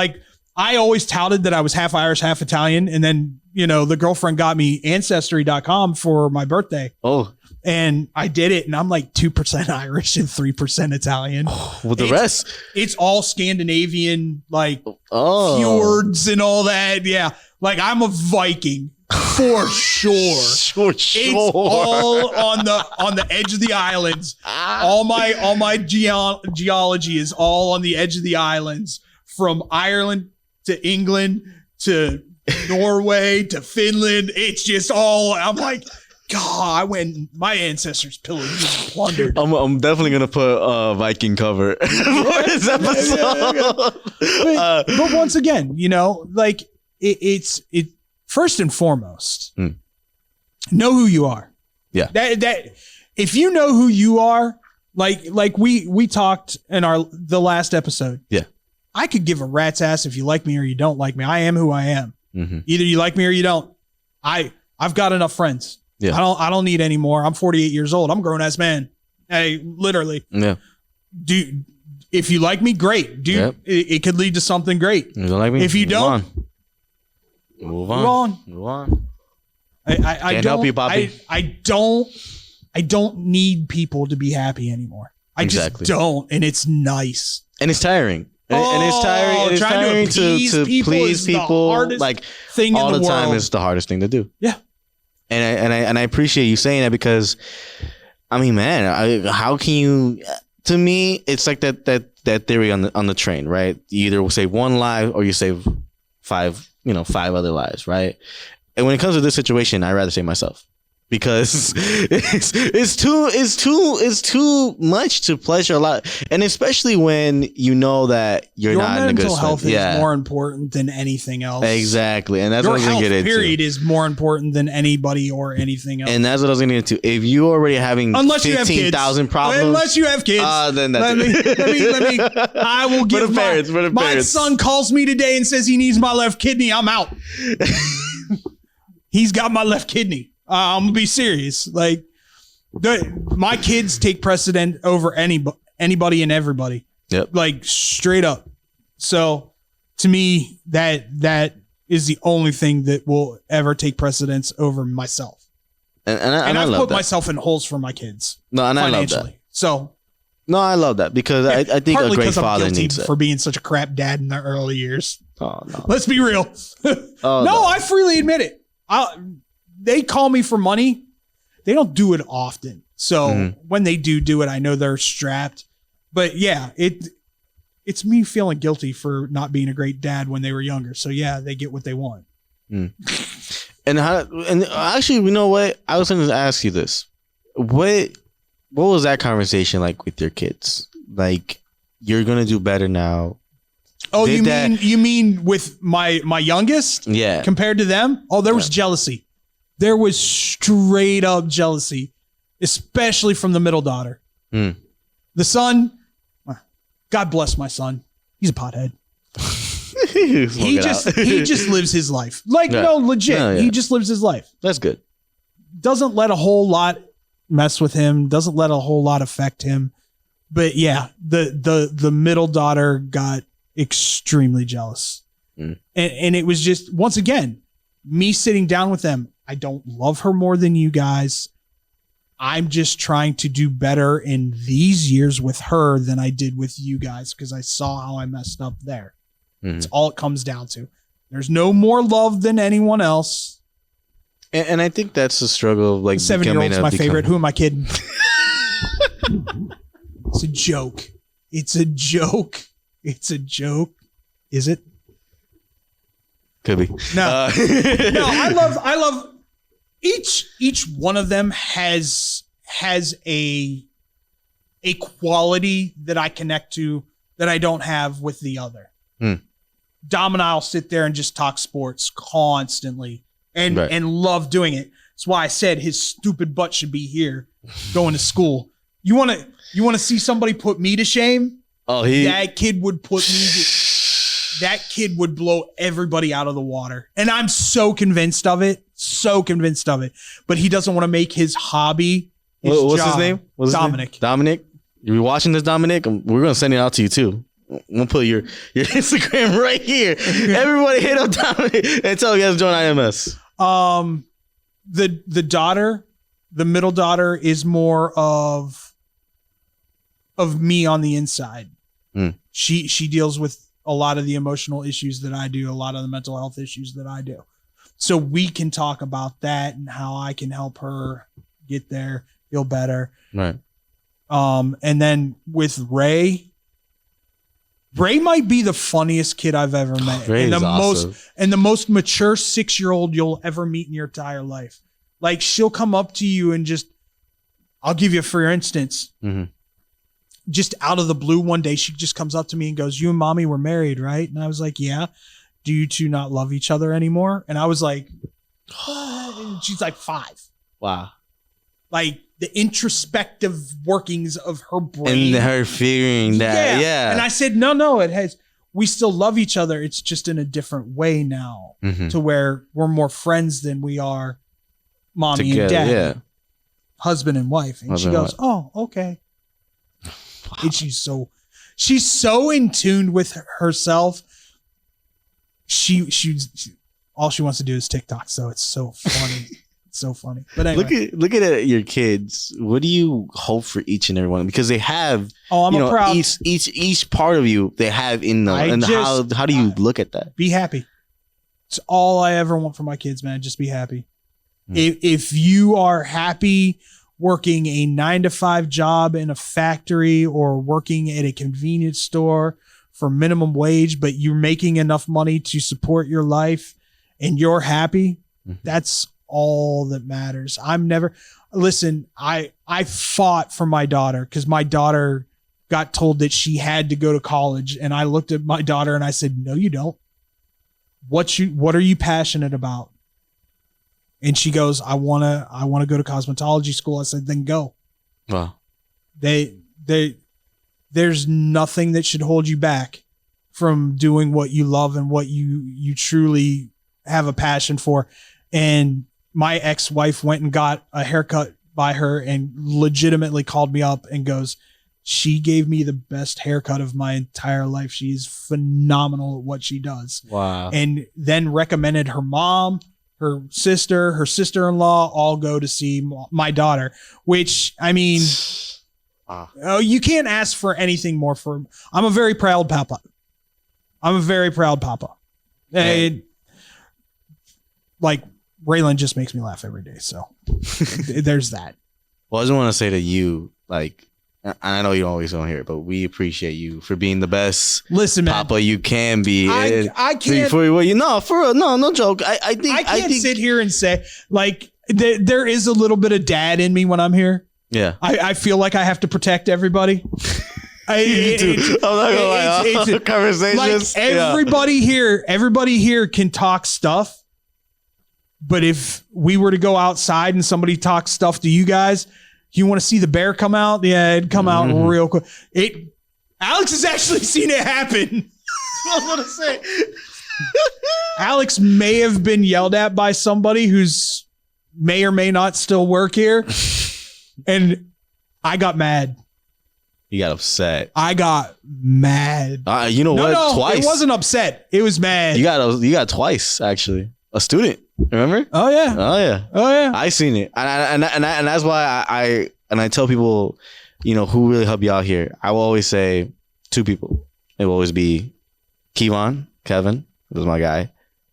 I always touted that I was half Irish, half Italian. And then, the girlfriend got me Ancestry.com for my birthday. Oh. And I did it. And I'm like 2% Irish and 3% Italian. Well, the rest. It's all Scandinavian, fjords and all that. Yeah. I'm a Viking for sure. It's all on the edge of the islands. All my geology is all on the edge of the islands, from Ireland to England to Norway to Finland. It's just all, I'm like, God, my ancestors pillaged and plundered. I'm definitely going to put a Viking cover for this episode. But once again, it's first and foremost, know who you are. Yeah. That if you know who you are, like we talked in the last episode. Yeah. I could give a rat's ass if you like me or you don't like me. I am who I am. Mm-hmm. Either you like me or you don't. I've got enough friends. Yeah. I don't need any more. I'm 48 years old. I'm a grown ass man. Hey, literally. Yeah. If you like me, great. It could lead to something great. You don't like me? If you don't, move on. I can't help you, Bobby. I don't need people to be happy anymore. I just don't, and it's nice. And it's tiring. And it's tiring. It's tiring to please people. Thing all in the time world. is the hardest thing to do. Yeah. And I appreciate you saying that, because, I mean, man, how can you? To me, it's like that theory on the train, right? You either save one life or you save five other lives, right? And when it comes to this situation, I'd rather save myself, because it's too much to pleasure a lot, and especially when you know that your not in a good mental health space. is more important than anything else. Exactly, and that's what I was gonna get into. Period is more important than anybody or anything else. And that's what I was gonna get into. If you already having 15,000 problems, unless you have kids, then that's let me. I will give my son calls me today and says he needs my left kidney. I'm out. He's got my left kidney. I'm gonna be serious. My kids take precedent over anybody and everybody. Yep. Straight up. So to me, that is the only thing that will ever take precedence over myself. And I've put myself in holes for my kids. No, and I love that. So. No, I love that, because I think a great father needs that. For being such a crap dad in the early years. Oh no. Let's be real. No, I freely admit it. They call me for money. They don't do it often. So when they do it, I know they're strapped. But yeah, it's me feeling guilty for not being a great dad when they were younger. So yeah, they get what they want. And actually, you know what? I was going to ask you this. What was that conversation like with your kids? You're going to do better now. Oh, you mean with my youngest? Yeah. Compared to them? Oh, there was jealousy. There was straight up jealousy, especially from the middle daughter. The son, God bless my son. He's a pothead. he just lives his life. Like, no, legit. No, yeah. He just lives his life. That's good. Doesn't let a whole lot mess with him. Doesn't let a whole lot affect him. But yeah, the middle daughter got extremely jealous. And it was just, once again, me sitting down with them. I don't love her more than you guys. I'm just trying to do better in these years with her than I did with you guys because I saw how I messed up there. That's all it comes down to. There's no more love than anyone else. And I think that's the struggle of like 7-year-old's my favorite. Who am I kidding? It's a joke. It's a joke. It's a joke. Is it? Could be. No. No, I love each one of them has a quality that I connect to that I don't have with the other. Dom and I'll sit there and just talk sports constantly and love doing it. That's why I said his stupid butt should be here going to school. You want to see somebody put me to shame? That kid would put me that kid would blow everybody out of the water. And I'm so convinced of it. But he doesn't want to make his hobby What's his name? Dominic. Dominic? You watching this, Dominic? We're going to send it out to you too. I'm going to put your Instagram right here. Everybody hit up Dominic and tell him you guys to join IMS. The daughter, the middle daughter is more of me on the inside. She deals with a lot of the emotional issues that I do, a lot of the mental health issues that I do. So we can talk about that and how I can help her get there, feel better. Right. And then with Ray might be the funniest kid I've ever met. Ray is awesome. The most mature 6-year-old you'll ever meet in your entire life. Like she'll come up to you and just, I'll give you for instance, just out of the blue one day, she just comes up to me and goes, "You and mommy were married, right?" And I was like, "Yeah. Do you two not love each other anymore?" And I was like, "What?" And she's like 5. Wow. Like the introspective workings of her brain. And her figuring that. Yeah. And I said, no, we still love each other. It's just in a different way now to where we're more friends than we are mommy together, and dad, husband and wife. And she goes, "Oh, okay." Wow. And she's so in tune with herself. She all she wants to do is TikTok. So it's so funny. It's so funny. But anyway. Look at your kids. What do you hope for each and every one? Because they have, proud. Each part of you they have in them. And how do you look at that? Be happy. It's all I ever want for my kids, man. Just be happy. If you are happy working a 9-to-5 job in a factory or working at a convenience store for minimum wage, but you're making enough money to support your life and you're happy, that's all that matters. I fought for my daughter because my daughter got told that she had to go to college. And I looked at my daughter and I said, "No, you don't. What are you passionate about?" And she goes, I want to go to cosmetology school. I said, "Then go." Wow. There's nothing that should hold you back from doing what you love and what you truly have a passion for. And my ex-wife went and got a haircut by her and legitimately called me up and goes, "She gave me the best haircut of my entire life. She is phenomenal at what she does." Wow. And then recommended her mom, her sister, her sister-in-law all go to see my daughter, which, I mean, you can't ask for anything more I'm a very proud papa. Like Raylan just makes me laugh every day. So there's that. Well, I just want to say to you, like, I know you always don't hear it, but we appreciate you for being the best papa you can be. I can't. No joke. I can't sit here and say, like, there is a little bit of dad in me when I'm here. Yeah. I feel like I have to protect everybody. I'm not gonna lie. Conversations. Like everybody here can talk stuff. But if we were to go outside and somebody talks stuff to you guys, you want to see the bear come out? Yeah, it'd come out real quick. Alex has actually seen it happen. was gonna say. Alex may have been yelled at by somebody who's may or may not still work here. And I got mad. You got upset. I got mad. You know what? No, Twice. it wasn't upset. It was mad. You got twice actually. A student. Remember? Oh yeah. Oh yeah. Oh yeah. I seen it, and that's why I tell people, you know, who really help you out here. I will always say two people. It will always be Kevin, was my guy,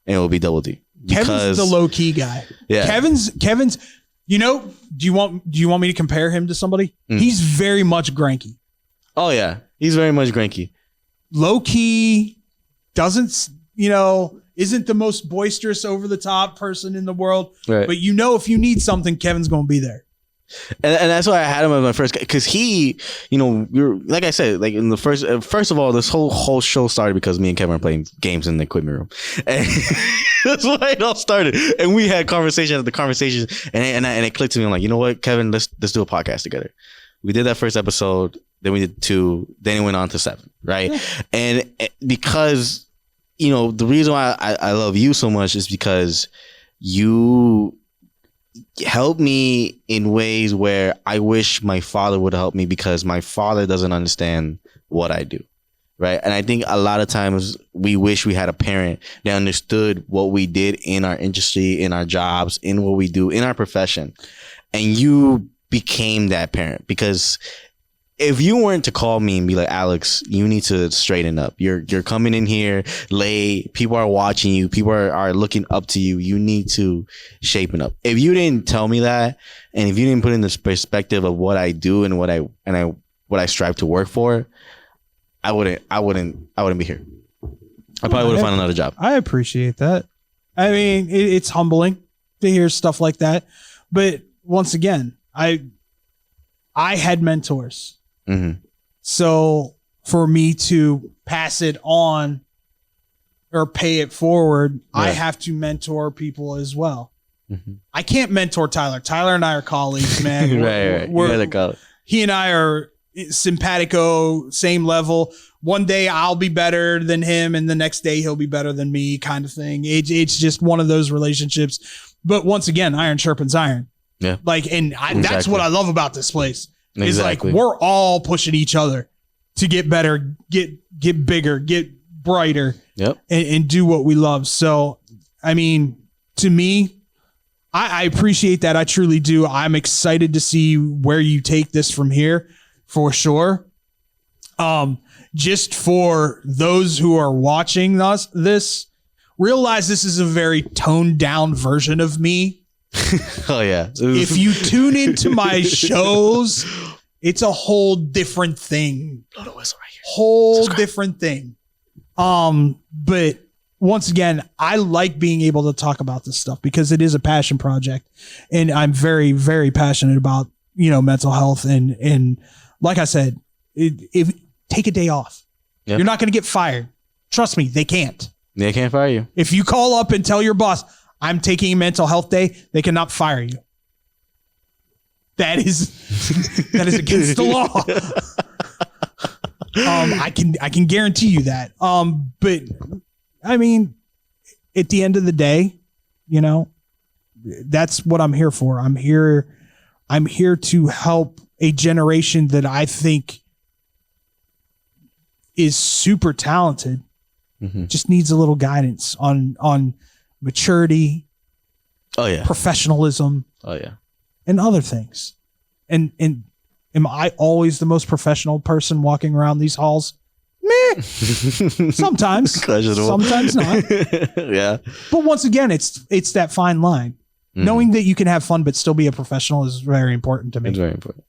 and it will be Double D. Kevin's the low key guy. Yeah. Kevin's. You know, do you want me to compare him to somebody? He's very much Granky. Oh yeah, he's very much Granky. Low key, doesn't, isn't the most boisterous, over the top person in the world. Right. But if you need something, Kevin's going to be there. And that's why I had him as my first, because he, we were, like I said, like in the first of all, this whole show started because me and Kevin were playing games in the equipment room, and that's why it all started. And we had conversation after conversation, and it clicked to me. I'm like, you know what, Kevin, let's do a podcast together. We did that first episode, then we did 2, then it went on to 7, right? Yeah. And because the reason why I love you so much is because you help me in ways where I wish my father would help me, because my father doesn't understand what I do, right? And I think a lot of times we wish we had a parent that understood what we did in our industry, in our jobs, in what we do, in our profession. And you became that parent, because if you weren't to call me and be like, Alex, you need to straighten up. You're coming in here late. People are watching you. People are looking up to you. You need to shapen up. If you didn't tell me that, and if you didn't put in this perspective of what I do and what I strive to work for, I wouldn't be here. I probably would have found another job. I appreciate that. I mean, it's humbling to hear stuff like that. But once again, I had mentors. Mm-hmm. So for me to pass it on or pay it forward, yeah, I have to mentor people as well. Mm-hmm. I can't mentor Tyler. Tyler and I are colleagues, man. Right. He and I are simpatico, same level. One day I'll be better than him, and the next day he'll be better than me, kind of thing. It's just one of those relationships. But once again, iron sharpens iron. Yeah. Exactly. That's what I love about this place. Is exactly. We're all pushing each other to get better, get bigger, get brighter, yep, and do what we love. So, I mean, to me, I appreciate that. I truly do. I'm excited to see where you take this from here, for sure. Just for those who are watching this, realize this is a very toned down version of me. Oh yeah. If you tune into my shows, it's a whole different thing. Whole different thing. But once again, I like being able to talk about this stuff because it is a passion project, and I'm very, very passionate about, mental health. And like I said, if take a day off, yep, you're not going to get fired. Trust me, they can't. They can't fire you. If you call up and tell your boss, I'm taking a mental health day, they cannot fire you. That is against the law. I can guarantee you that. But I mean, at the end of the day, that's what I'm here for. I'm here to help a generation that I think is super talented. Mm-hmm. Just needs a little guidance on maturity. Oh yeah. Professionalism. Oh yeah. And other things. And am I always the most professional person walking around these halls? Meh. Sometimes. Sometimes not. Yeah. But once again, it's that fine line. Mm-hmm. Knowing that you can have fun but still be a professional is very important to me. It's very important.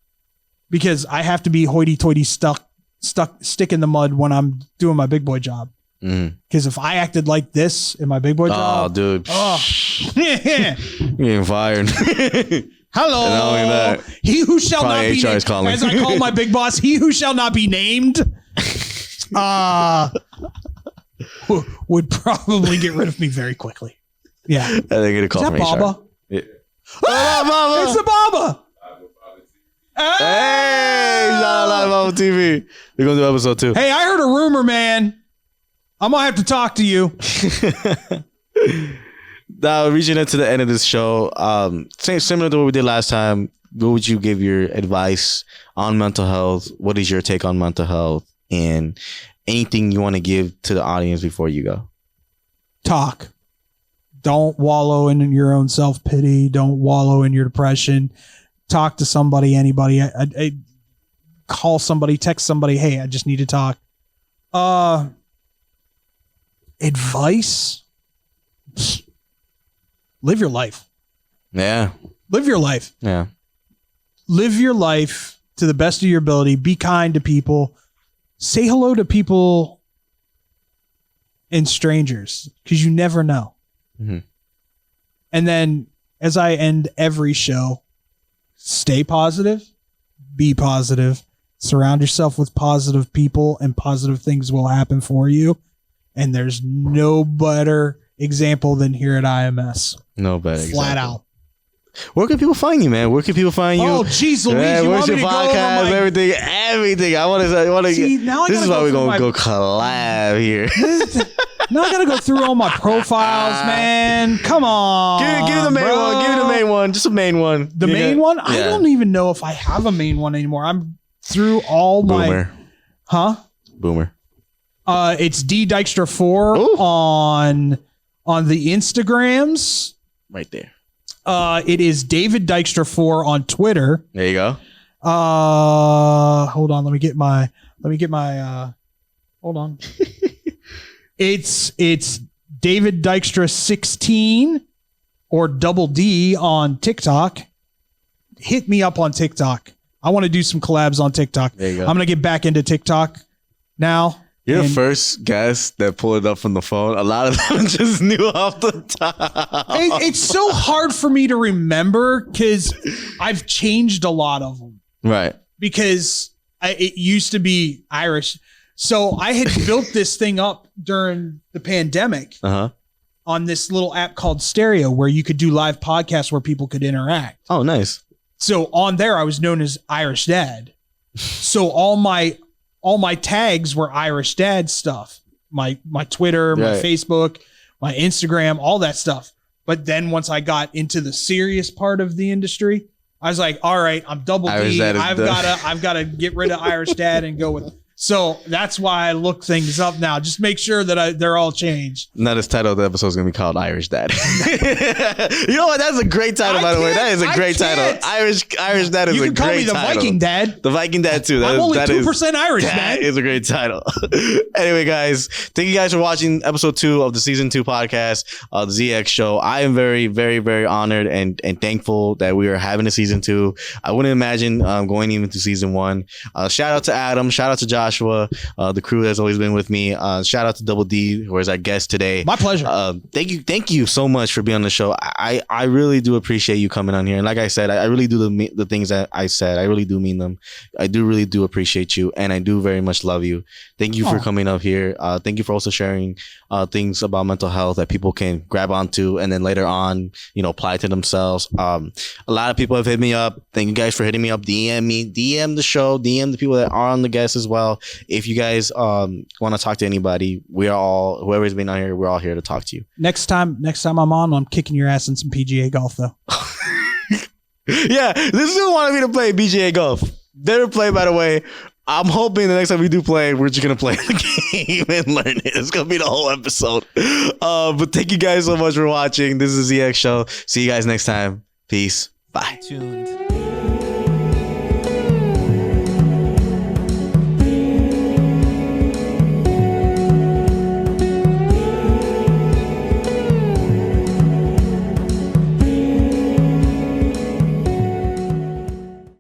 Because I have to be hoity-toity stick in the mud when I'm doing my big boy job. Because if I acted like this in my big boy job, dude, you're getting fired. Hello, he who shall not be named, as I call my big boss, he who shall not be named, would probably get rid of me very quickly. Yeah, I think it'll call from Baba? Yeah. Baba! It's the Baba. Hey, shout out Live on TV. We're gonna do episode 2. Hey, I heard a rumor, man. I'm gonna have to talk to you. Now, reaching into the end of this show, similar to what we did last time, what would you give your advice on mental health? What is your take on mental health? And anything you want to give to the audience before you go? Talk. Don't wallow in your own self-pity. Don't wallow in your depression. Talk to somebody, anybody. I call somebody, text somebody, hey, I just need to talk. Advice? Live your life. Yeah. Live your life. Yeah. Live your life to the best of your ability. Be kind to people. Say hello to people and strangers, because you never know. Mm-hmm. And then, as I end every show, stay positive, be positive, surround yourself with positive people, and positive things will happen for you. And there's no better example than here at IMS. No better Flat example. out. Where can people find you, man? Where can people find you? Oh, geez, Louise, Man, you where's want me your to go over podcast? my... Everything. I want to. See, now I This is gotta why we're through gonna my- go collab here. Now I gotta go through all my profiles, man. Come on. Give me the main bro. one. Give me the main one. Just a main one. The main one? I don't even know if I have a main one anymore. I'm through all Boomer. my... Huh? Boomer. It's Dykstra 4 Ooh. on the Instagrams. Right there. It is David Dykstra 4 on Twitter. There you go. Hold on, let me get my hold on. It's David Dykstra 16 or Double D on TikTok. Hit me up on TikTok. I want to do some collabs on TikTok. There you go. I'm gonna get back into TikTok now. You're the And first guest that pulled it up from the phone. A lot of them just knew off the top. it's so hard for me to remember because I've changed a lot of them. Right. Because it used to be Irish. So I had built this thing up during the pandemic on this little app called Stereo, where you could do live podcasts where people could interact. Oh, nice. So on there, I was known as Irish Dad. So all my tags were Irish Dad stuff. My Twitter, my Right. Facebook, my Instagram, all that stuff. But then once I got into the serious part of the industry, I was like, all right, I'm Double Irish D. Dad is I've gotta get rid of Irish Dad and go with. So that's why I look things up now. Just make sure that they're all changed. Now this title of the episode is going to be called Irish Dad. You know what? That's a great title, by the way. That is a great title. Irish Dad is a great title. You can call me the Viking Dad. The Viking Dad, too. I'm only 2% Irish, That man. is a great title. Anyway, guys, thank you guys for watching episode 2 of the season 2 podcast, the ZX Show. I am very, very, very honored and thankful that we are having a season 2. I wouldn't imagine going even to season 1. Shout out to Adam. Shout out to Joshua, the crew that's always been with me. Shout out to Double D, who is our guest today. My pleasure. Thank you so much for being on the show. I really do appreciate you coming on here. And like I said, I really do the things that I said. I really do mean them. I do really do appreciate you, and I do very much love you. Thank you for coming up here. Thank you for also sharing things about mental health that people can grab onto and then later on, apply to themselves. A lot of people have hit me up. Thank you guys for hitting me up. DM me, DM the show, DM the people that are on the guests as well. If you guys want to talk to anybody, whoever's been on here, we're all here to talk to you. Next time I'm on, I'm kicking your ass in some PGA golf, though. Yeah, this dude wanted me to play BGA golf. Never play, by the way. I'm hoping the next time we do play, we're just going to play the game and learn it. It's going to be the whole episode. But thank you guys so much for watching. This is the ZX Show. See you guys next time. Peace. Bye. Tuned.